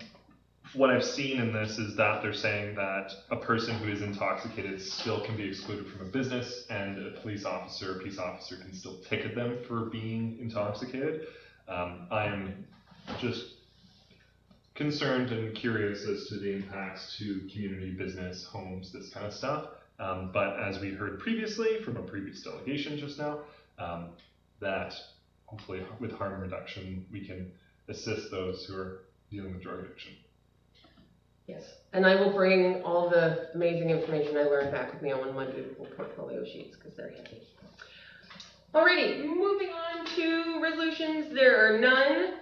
Speaker 3: what I've seen in this is that they're saying that a person who is intoxicated still can be excluded from a business, and a peace officer can still ticket them for being intoxicated. I am just concerned and curious as to the impacts to community, business, homes, this kind of stuff. But as we heard previously from a previous delegation just now, that hopefully with harm reduction, we can assist those who are dealing with drug addiction.
Speaker 2: Yes, and I will bring all the amazing information I learned back with me on one of my beautiful portfolio sheets, because they're handy. Alrighty, moving on to resolutions, there are none.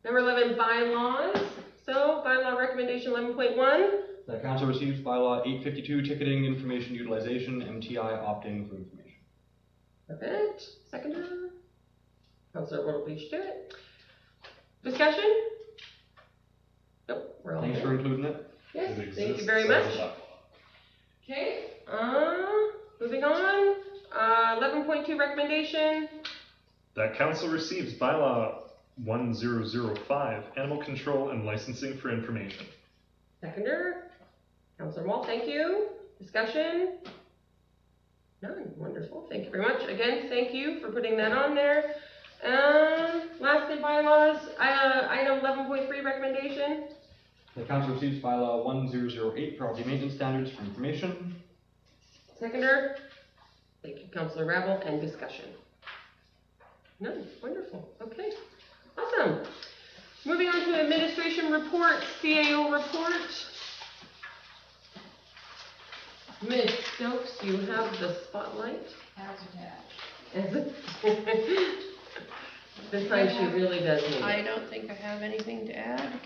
Speaker 2: Number 11, bylaws. So, bylaw recommendation 11.1.
Speaker 4: The council receives bylaw 852, ticketing information utilization, MTI opting for information.
Speaker 2: Perfect. Seconder. Councillor Waterfield, do it. Discussion? Nope, we're all
Speaker 4: Thanks
Speaker 2: good.
Speaker 4: for including it.
Speaker 2: Yes,
Speaker 3: It
Speaker 2: thank you
Speaker 3: exists
Speaker 2: very
Speaker 3: as
Speaker 2: much.
Speaker 3: a bylaw.
Speaker 2: Okay, moving on. 11.2 recommendation.
Speaker 3: That council receives bylaw 1005, animal control and licensing for information.
Speaker 2: Seconder. Councillor Wall, thank you. Discussion? None. Wonderful. Thank you very much. Again, thank you for putting that on there. Lastly, bylaws. Item 11.3 recommendation.
Speaker 4: The council receives bylaw 1008, property maintenance standards for information.
Speaker 2: Seconder. Thank you, Councillor Rabel. And discussion? None. Wonderful. Okay. Awesome. Moving on to administration report, CAO report. Ms. Stokes, you have the spotlight.
Speaker 1: As attached.
Speaker 2: This time she really does need
Speaker 1: I
Speaker 2: it.
Speaker 1: don't think I have anything to add.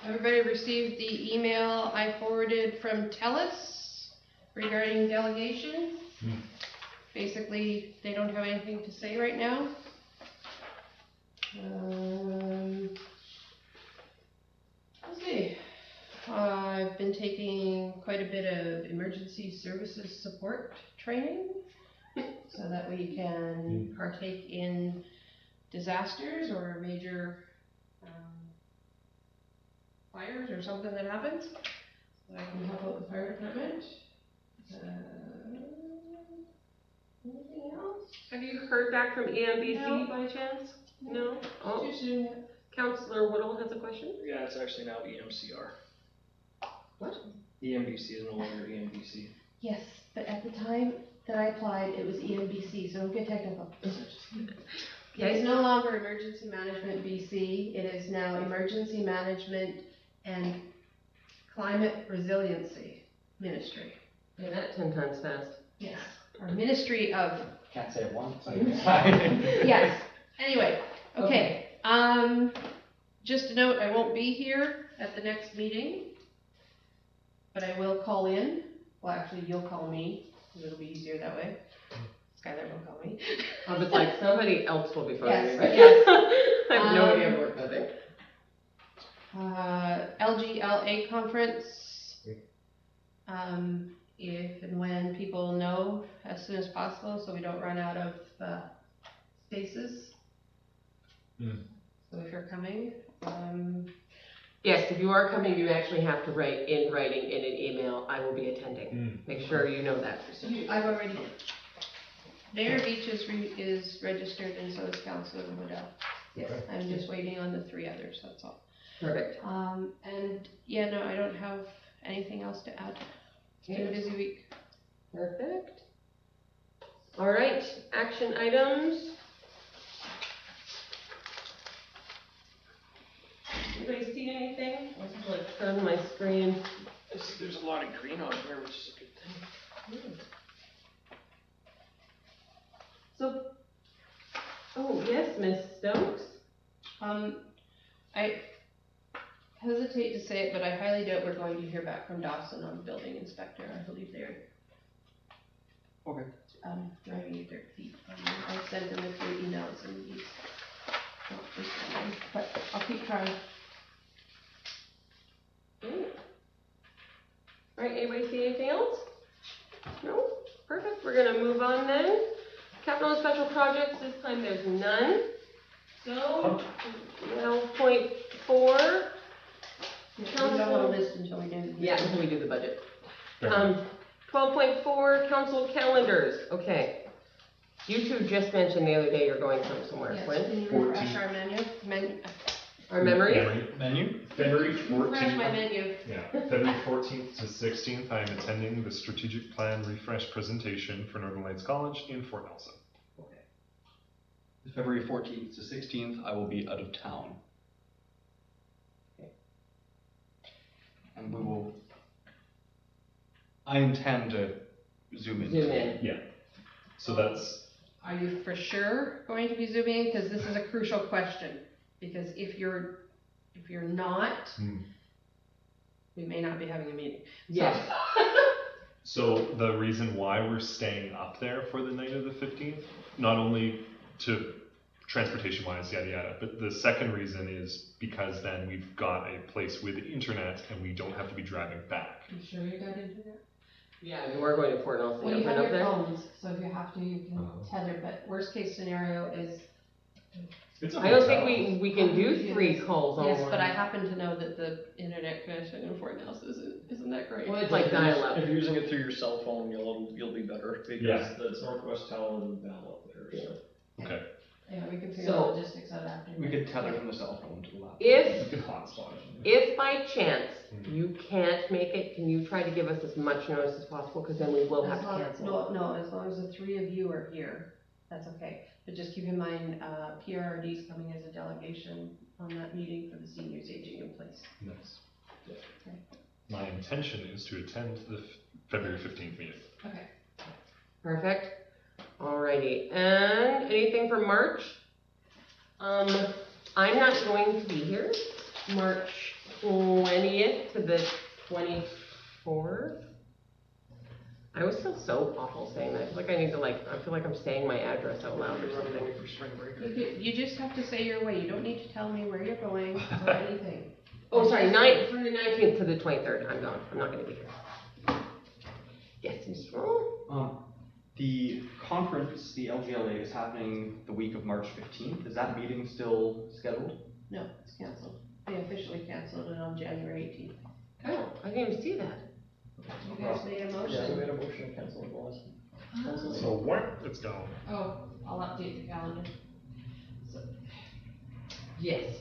Speaker 1: Everybody received the email I forwarded from TELUS regarding delegation. Basically, they don't have anything to say right now. Let's see. I've been taking quite a bit of emergency services support training so that we can partake in disasters or major fires or something that happens. So I can help out the fire department. Anything else?
Speaker 2: Have you heard back from EMBC by chance? No? Oh,
Speaker 1: Too soon yet.
Speaker 2: Councillor Woodall has a question?
Speaker 5: Yeah, it's actually now EMCR.
Speaker 2: What?
Speaker 5: EMBC is no longer EMBC.
Speaker 1: Yes, but at the time that I applied, it was EMBC, so don't get technical. It is no longer Emergency Management BC, it is now Emergency Management and Climate Resiliency Ministry.
Speaker 2: Say that 10 times fast.
Speaker 1: Yes. Or Ministry of,
Speaker 4: Can't say it once.
Speaker 1: yes. Anyway, okay. Just a note, I won't be here at the next meeting, but I will call in. Well, actually, you'll call me, because it'll be easier that way. Skylar will call me.
Speaker 2: Oh, but like somebody else will be phoning me,
Speaker 1: Yes,
Speaker 2: right?
Speaker 1: yes.
Speaker 2: I have no idea what we're doing.
Speaker 1: LGLA conference. if and when people know as soon as possible, so we don't run out of, spaces.
Speaker 3: Hmm.
Speaker 1: So if you're coming,
Speaker 2: Yes, if you are coming, you actually have to write in writing in an email, I will be attending. Make sure you know that.
Speaker 1: I've already, Dana Beach is registered and so is Councilor Waddell. Yes,
Speaker 3: Okay.
Speaker 1: I'm just waiting on the 3 others, that's all.
Speaker 2: Perfect.
Speaker 1: And yeah, no, I don't have anything else to add. It's been a busy week.
Speaker 2: Perfect. All right, action items. Anybody see anything? I was like on my screen.
Speaker 5: I see there's a lot of green on here, which is a good thing.
Speaker 2: So, oh, yes, Miss Stokes?
Speaker 1: I hesitate to say it, but I highly doubt we're going to hear back from Dawson on building inspector. I believe they're
Speaker 4: Okay.
Speaker 1: dragging their feet. I sent them a few emails and he's not responding, but I'll keep trying.
Speaker 2: All right, anybody see anything else? No? Perfect, we're gonna move on then. Capital and special projects, this time there's none. So, now point 4.
Speaker 1: We don't want to list until we do.
Speaker 2: Yeah, until we do the budget.
Speaker 3: Fair enough.
Speaker 2: 12.4, council calendars, okay. You two just mentioned the other day you're going somewhere,
Speaker 1: Yes,
Speaker 2: when?
Speaker 1: can you refresh our menu?
Speaker 2: Our memory?
Speaker 4: Menu?
Speaker 3: February
Speaker 1: Refresh my
Speaker 3: 14th.
Speaker 1: menu.
Speaker 3: Yeah, February 14th to 16th, I am attending the strategic plan refresh presentation for Northern Lights College in Fort Nelson.
Speaker 4: February 14th to 16th, I will be out of town. And we will, I intend to zoom in.
Speaker 2: Zoom in.
Speaker 3: So that's,
Speaker 1: Are you for sure going to be zooming? Because this is a crucial question. Because if you're not, we may not be having a meeting.
Speaker 2: Yes.
Speaker 3: so the reason why we're staying up there for the night of the 15th, not only to transportation wise, yada yada, but the second reason is because then we've got a place with internet and we don't have to be driving back.
Speaker 1: You sure you got internet?
Speaker 2: Yeah, I mean, we're going to Fort Nelson.
Speaker 1: Well, you
Speaker 2: Up
Speaker 1: have
Speaker 2: and
Speaker 1: your
Speaker 2: up
Speaker 1: phones, so if you have to, you can tether, but worst case scenario is.
Speaker 2: I don't think we can do 3 calls on
Speaker 1: Yes,
Speaker 2: one.
Speaker 1: but I happen to know that the internet connection in Fort Nelson isn't that great.
Speaker 2: Well, it's like dial-up.
Speaker 5: If you're using it through your cell phone, you'll be better, because
Speaker 3: Yeah.
Speaker 5: that's Northwest Tower and Val up there, so.
Speaker 3: Okay.
Speaker 1: Yeah, we can figure
Speaker 2: So-
Speaker 1: out logistics out after.
Speaker 4: We could tether from the cell phone to the laptop.
Speaker 2: If,
Speaker 3: You can hotspot it.
Speaker 2: if by chance you can't make it, can you try to give us as much notice as possible, because then we will have to cancel.
Speaker 1: No, as long as the 3 of you are here, that's okay. But just keep in mind, PRRD is coming as a delegation on that meeting for the seniors aging in place.
Speaker 3: Nice. My intention is to attend the February 15th meeting.
Speaker 1: Okay.
Speaker 2: Perfect. Alrighty, and anything for March? I'm not going to be here, March 20th to the 24th. I always feel so awful saying that. I feel like I feel like I'm saying my address out loud or something.
Speaker 1: You just have to say your way. You don't need to tell me where you're going or anything.
Speaker 2: Oh, sorry, from the 19th to the 23rd, I'm gone. I'm not gonna be here. Yes, Mr. Roll?
Speaker 4: The conference, the LGLA, is happening the week of March 15th. Is that meeting still scheduled?
Speaker 1: No, it's canceled. They officially canceled it on January 18th.
Speaker 2: Oh, I didn't even see that.
Speaker 1: You guys made a
Speaker 5: Yeah, we
Speaker 1: motion.
Speaker 5: made a motion to cancel it last.
Speaker 3: So what? It's gone.
Speaker 1: Oh, I'll update the calendar.
Speaker 2: Yes.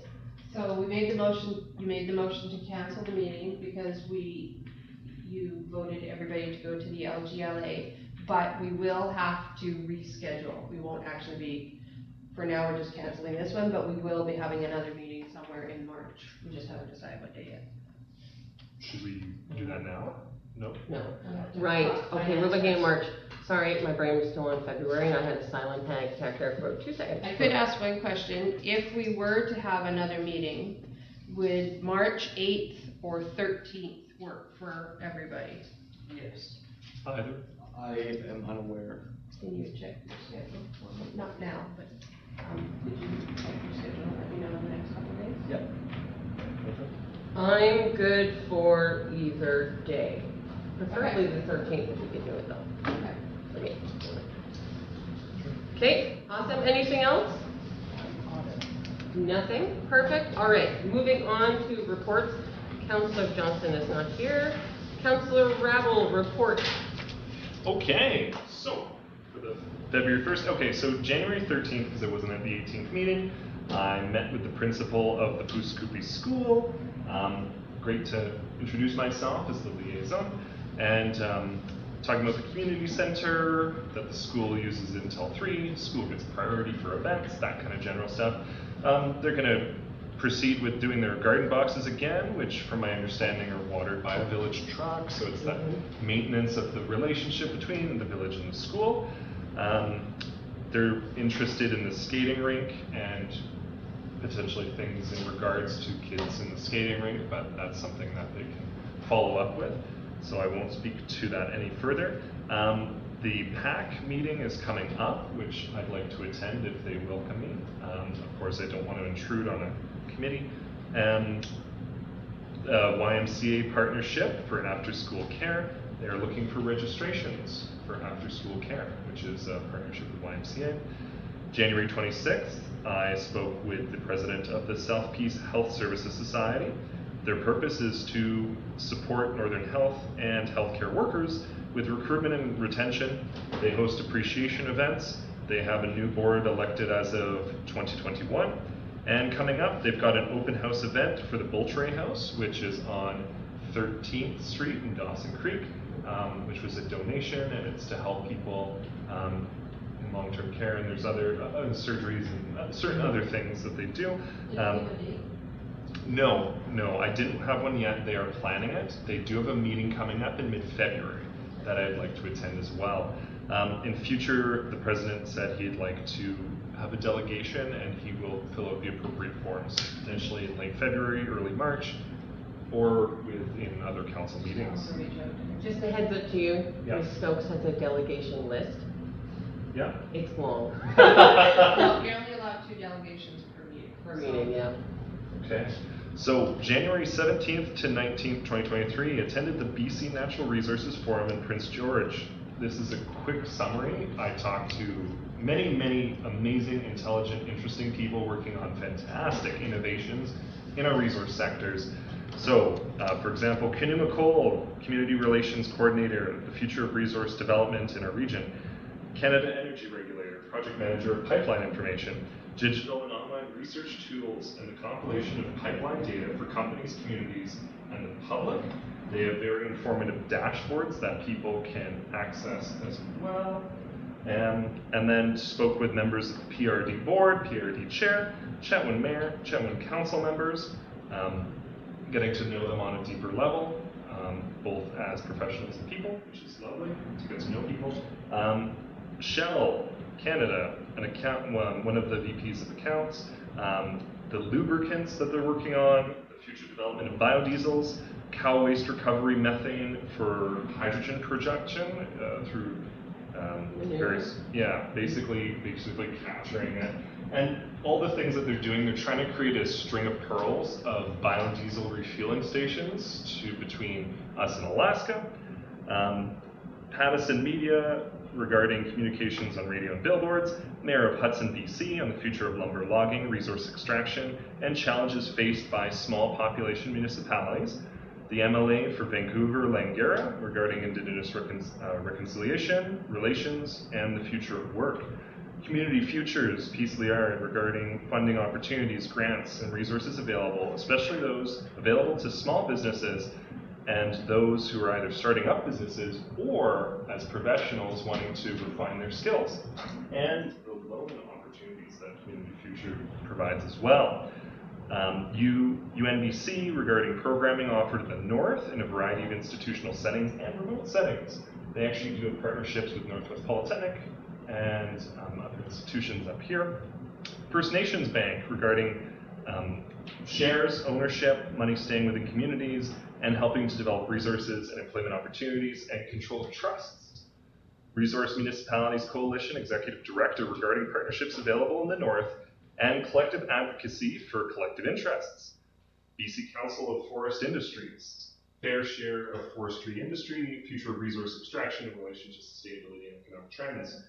Speaker 1: So we made the motion, you made the motion to cancel the meeting because you voted everybody to go to the LGLA, but we will have to reschedule. We won't actually be, for now, we're just canceling this one, but we will be having another meeting somewhere in March. We just haven't decided what day yet.
Speaker 3: Should we do that now? No?
Speaker 2: No.
Speaker 1: We'll have to
Speaker 2: Right,
Speaker 1: talk
Speaker 2: okay, we're looking at
Speaker 1: finances.
Speaker 2: March. Sorry, my brain was still on February and I had a silent panic attack there for 2 seconds.
Speaker 1: I could ask one question. If we were to have another meeting, would March 8th or 13th work for everybody?
Speaker 4: Yes.
Speaker 3: Either.
Speaker 4: I am unaware.
Speaker 1: Can you check your schedule? Well, not now, but, could you check your schedule and let me know in the next couple of days?
Speaker 4: Yep.
Speaker 2: I'm good for either day. Preferably the 13th if we could do it though.
Speaker 1: Okay.
Speaker 2: For me. Okay, awesome. Anything else? Nothing? Perfect. All right, moving on to reports. Councillor Johnson is not here. Councillor Rabble, report.
Speaker 3: Okay, so for the February 1st, okay, so January 13th, because I wasn't at the 18th meeting, I met with the principal of the Pouce Coupe School. Great to introduce myself as the liaison, and talking about the community center, that the school uses until 3, school gets priority for events, that kind of general stuff. They're going to proceed with doing their garden boxes again, which from my understanding are watered by a village truck, so it's that maintenance of the relationship between the village and the school. They're interested in the skating rink and potentially things in regards to kids in the skating rink, but that's something that they can follow up with, so I won't speak to that any further. The PAC meeting is coming up, which I'd like to attend if they welcome me. Of course, I don't want to intrude on a committee. YMCA partnership for after-school care. They are looking for registrations for after-school care, which is a partnership with YMCA. January 26th, I spoke with the president of the South Peace Health Services Society. Their purpose is to support Northern Health and healthcare workers with recruitment and retention. They host appreciation events. They have a new board elected as of 2021. And coming up, they've got an open house event for the Boltray House, which is on 13th Street in Dawson Creek, which was a donation, and it's to help people in long-term care, and there's other surgeries and certain other things that they do. No, I didn't have one yet. They are planning it. They do have a meeting coming up in mid-February that I'd like to attend as well. In future, the president said he'd like to have a delegation, and he will fill out the appropriate forms, potentially in late February, early March, or within other council meetings.
Speaker 2: Just a heads up to you,
Speaker 3: Yeah.
Speaker 2: Ms. Stokes has a delegation list.
Speaker 3: Yeah.
Speaker 2: It's long.
Speaker 1: Well, you're only allowed 2 delegations per meeting.
Speaker 2: Yeah.
Speaker 3: Okay. So January 17th to 19th, 2023, attended the BC Natural Resources Forum in Prince George. This is a quick summary. I talked to many amazing, intelligent, interesting people working on fantastic innovations in our resource sectors. So, for example, Kinu McColl, Community Relations Coordinator, the Future of Resource Development in our region. Canada Energy Regulator, Project Manager of Pipeline Information. Digital and online research tools and the compilation of pipeline data for companies, communities, and the public. They have very informative dashboards that people can access as well. And then spoke with members of the PRD board, PRD chair, Chetwynd mayor, Chetwynd council members, getting to know them on a deeper level, both as professionals and people, which is lovely to get to know people. Shell Canada, one of the VPs of accounts, the lubricants that they're working on, the future development of biodiesels, cow waste recovery, methane for hydrogen production through various, basically capturing it. And all the things that they're doing, they're trying to create a string of pearls of biodiesel refueling stations between us and Alaska. Pattison Media regarding communications on radio and billboards, Mayor of Hudson, BC on the future of lumber logging, resource extraction, and challenges faced by small population municipalities. The MLA for Vancouver, Langara regarding Indigenous reconciliation, relations, and the future of work. Community Futures, Peace Liard regarding funding opportunities, grants, and resources available, especially those available to small businesses and those who are either starting up businesses or as professionals wanting to refine their skills, and the loan opportunities that Community Future provides as well. UNBC regarding programming offered in the North in a variety of institutional settings and remote settings. They actually do have partnerships with Northwest Polytechnic and other institutions up here. First Nations Bank regarding shares, ownership, money staying within communities, and helping to develop resources and employment opportunities and control of trusts. Resource Municipalities Coalition Executive Director regarding partnerships available in the North and collective advocacy for collective interests. BC Council of Forest Industries, fair share of forestry industry, future of resource extraction in relation to sustainability and economic trends.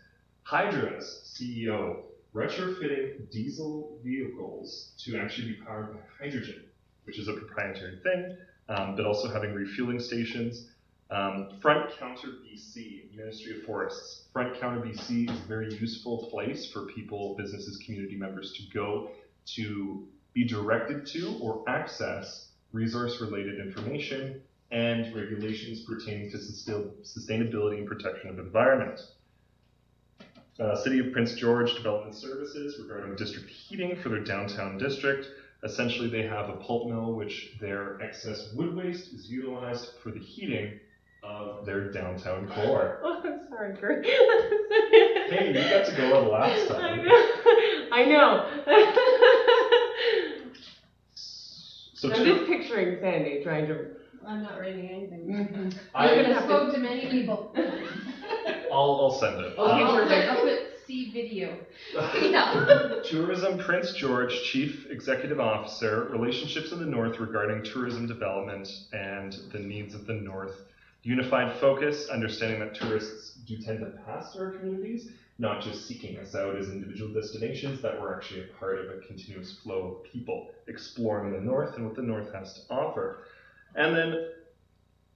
Speaker 3: Hydra's CEO, retrofitting diesel vehicles to actually be powered by hydrogen, which is a proprietary thing, but also having refueling stations. Front Counter BC, Ministry of Forests. Front Counter BC is a very useful place for people, businesses, community members to go to be directed to or access resource-related information and regulations pertaining to sustainability and protection of environment. City of Prince George Development Services regarding district heating for their downtown district. Essentially, they have a pulp mill which their excess wood waste is utilized for the heating of their downtown core.
Speaker 2: Oh, I'm sorry, Kurt.
Speaker 3: Hey, you got to go on last time.
Speaker 2: I know.
Speaker 3: So
Speaker 2: I'm just picturing Sandy trying to.
Speaker 1: I'm not writing anything.
Speaker 2: Mm-hmm.
Speaker 3: I
Speaker 2: You're gonna have
Speaker 1: spoke
Speaker 2: to.
Speaker 1: to many people.
Speaker 3: I'll send it.
Speaker 2: Okay, perfect.
Speaker 1: I'll put see video. Yeah.
Speaker 3: Tourism Prince George Chief Executive Officer, relationships in the North regarding tourism development and the needs of the North. Unified focus, understanding that tourists do tend to pass through our communities, not just seeking us out as individual destinations, that we're actually a part of a continuous flow of people exploring the North and what the North has to offer. And then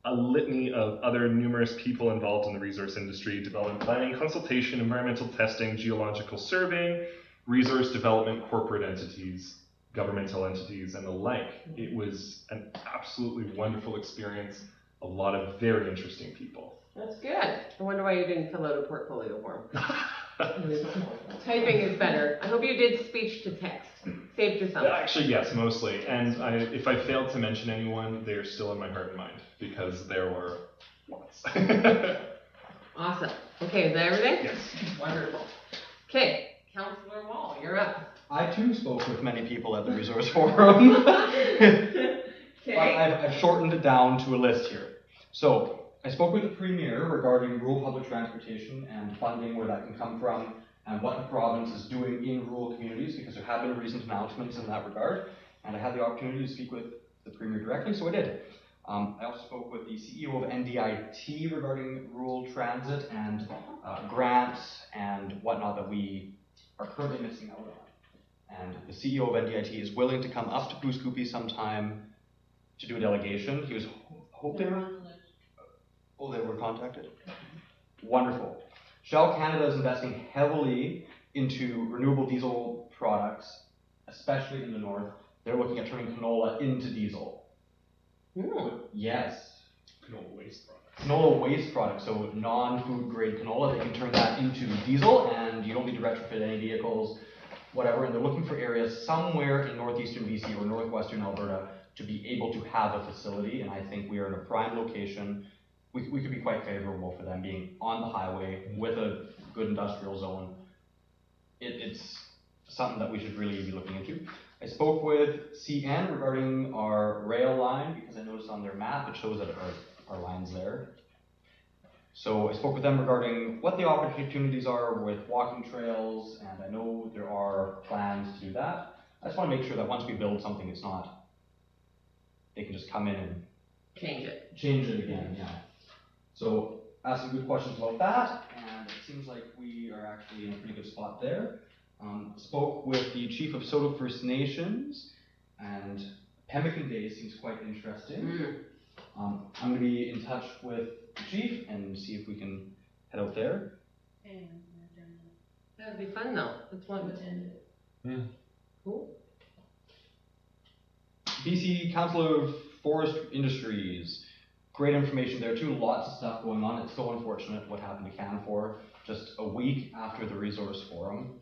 Speaker 3: a litany of other numerous people involved in the resource industry: development planning, consultation, environmental testing, geological surveying, resource development, corporate entities, governmental entities, and the like. It was an absolutely wonderful experience. A lot of very interesting people.
Speaker 2: That's good. I wonder why you didn't fill out a portfolio form. Typing is better. I hope you did speech to text. Saved yourself.
Speaker 3: Actually, yes, mostly. And if I failed to mention anyone, they're still in my heart and mind, because there were lots.
Speaker 2: Awesome. Okay, is that everything?
Speaker 3: Yes.
Speaker 2: Wonderful. Okay, Councillor Wall, you're up.
Speaker 4: I too spoke with many people at the Resource Forum. But I've shortened it down to a list here. So, I spoke with the Premier regarding rural public transportation and funding, where that can come from, and what the province is doing in rural communities, because there have been recent announcements in that regard, and I had the opportunity to speak with the Premier directly, so I did. I also spoke with the CEO of NDIT regarding rural transit and grants and whatnot that we are currently missing out on. And the CEO of NDIT is willing to come up to Pouce Coupe sometime to do a delegation. He was hoping. Oh, they were contacted? Wonderful. Shell Canada is investing heavily into renewable diesel products, especially in the north. They're looking at turning canola into diesel. Yes.
Speaker 3: Canola waste products.
Speaker 4: Canola waste products, so non-food grade canola, they can turn that into diesel, and you don't need to retrofit any vehicles, whatever. And they're looking for areas somewhere in northeastern BC or northwestern Alberta to be able to have a facility, and I think we are in a prime location. We could be quite favorable for them being on the highway with a good industrial zone. It's something that we should really be looking into. I spoke with CN regarding our rail line, because I noticed on their map it shows that our line's there. So I spoke with them regarding what the opportunities are with walking trails, and I know there are plans to do that. I just want to make sure that once we build something, it's not, they can just come in and
Speaker 2: Change it.
Speaker 4: Change it again, yeah. So asked some good questions about that, and it seems like we are actually in a pretty good spot there. Spoke with the Chief of Soto First Nations, and Pemmican Day seems quite interesting. I'm going to be in touch with the Chief and see if we can head out there.
Speaker 2: That would be fun though. That's one. Cool.
Speaker 4: BC Council of Forest Industries. Great information there too, lots of stuff going on. It's so unfortunate what happened to Canfor just a week after the Resource Forum.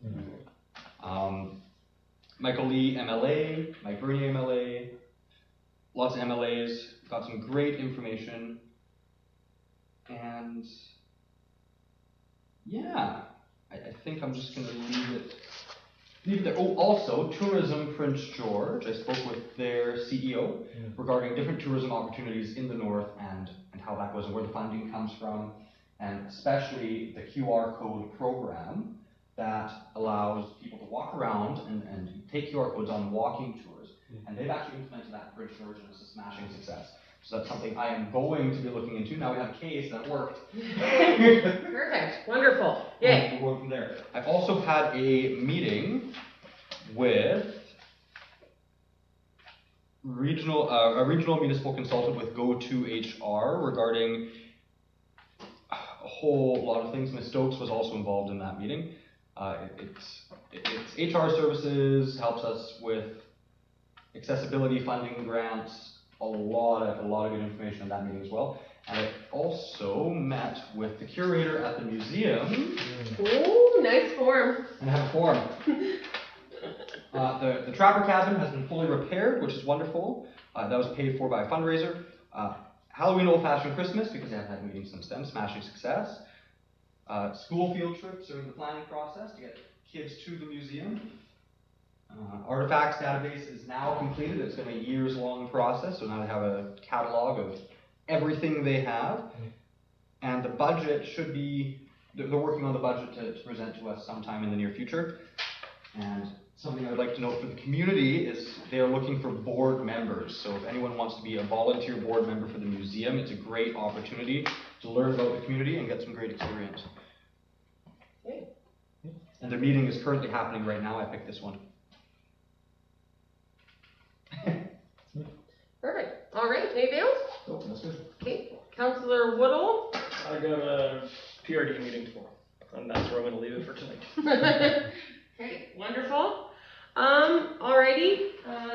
Speaker 4: Michael Lee, MLA, Mike Bernier, MLA, lots of MLAs, got some great information. And yeah, I think I'm just gonna leave it there. Oh, also, Tourism Prince George. I spoke with their CEO regarding different tourism opportunities in the north and how that goes and where the funding comes from, and especially the QR code program that allows people to walk around and take QR codes on walking tours. And they've actually implemented that in Prince George, and it's a smashing success. So that's something I am going to be looking into. Now we have a case that worked.
Speaker 2: Perfect, wonderful, yay.
Speaker 4: We'll go from there. I've also had a meeting with a regional municipal consultant with Go2HR regarding a whole lot of things. Ms. Stokes was also involved in that meeting. It's HR services, helps us with accessibility funding grants, a lot of good information on that meeting as well. And I also met with the curator at the museum.
Speaker 2: Ooh, nice form.
Speaker 4: And I have a form. The Trapper Cabin has been fully repaired, which is wonderful. That was paid for by a fundraiser. Halloween Old Fashioned Christmas, because I haven't had meetings since then, smashing success. School field trips are in the planning process to get kids to the museum. Artifacts database is now completed. It's been a years-long process, so now they have a catalog of everything they have. And the budget should be, they're working on the budget to present to us sometime in the near future. And something I would like to note for the community is they are looking for board members. So if anyone wants to be a volunteer board member for the museum, it's a great opportunity to learn about the community and get some great experience.
Speaker 2: Okay.
Speaker 4: And their meeting is currently happening right now. I picked this one.
Speaker 2: Perfect, all right, anything else?
Speaker 7: Oh, that's good.
Speaker 2: Okay, Councillor Woodall.
Speaker 5: I got a PRD meeting tomorrow, and that's where I'm gonna leave it for tonight.
Speaker 2: Okay, wonderful. Alrighty,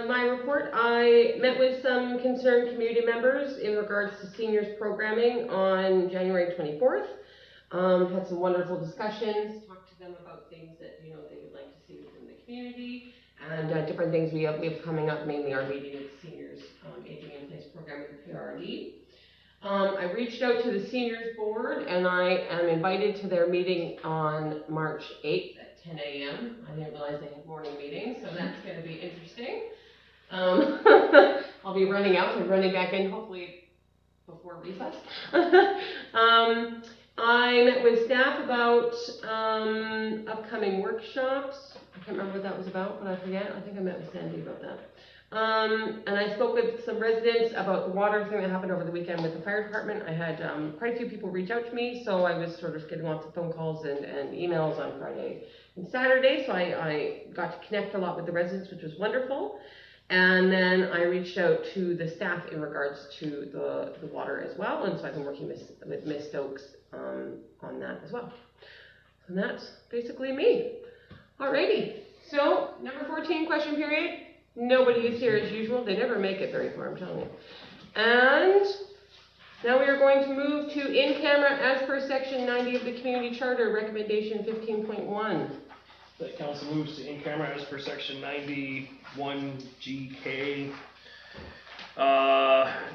Speaker 2: my report, I met with some concerned community members in regards to seniors programming on January 24th. Had some wonderful discussions, talked to them about things that, you know, they would like to see within the community, and different things we have coming up, mainly our meeting with seniors, aging in place program with the PRD. I reached out to the seniors board, and I am invited to their meeting on March 8th at 10 a.m. I didn't realize they had morning meetings, so that's going to be interesting. I'll be running out and running back in, hopefully before recess. I met with staff about upcoming workshops. I can't remember what that was about, but I forget. I think I met with Sandy about that. And I spoke with some residents about the water thing that happened over the weekend with the fire department. I had quite a few people reach out to me, so I was sort of getting lots of phone calls and emails on Friday and Saturday, so I got to connect a lot with the residents, which was wonderful. And then I reached out to the staff in regards to the water as well, and so I've been working with Ms. Stokes on that as well. And that's basically me. Alrighty, so number 14, question period. Nobody is here as usual. They never make it very far, I'm telling you. And now we are going to move to in camera as per section 90 of the community charter, recommendation 15.1.
Speaker 5: The council moves to in camera as per section 91 GK.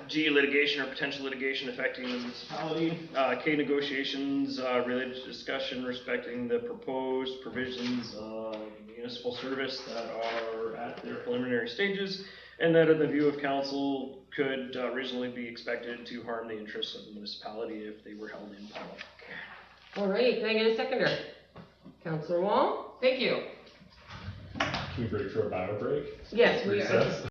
Speaker 5: G, litigation or potential litigation affecting the municipality. K, negotiations related to discussion respecting the proposed provisions of municipal service that are at their preliminary stages, and that in the view of council could reasonably be expected to harm the interests of the municipality if they were held in public.
Speaker 2: Alright, can I get a seconder? Councillor Wong, thank you.
Speaker 3: Can we break for a bio break?
Speaker 2: Yes, we are.
Speaker 3: Recess?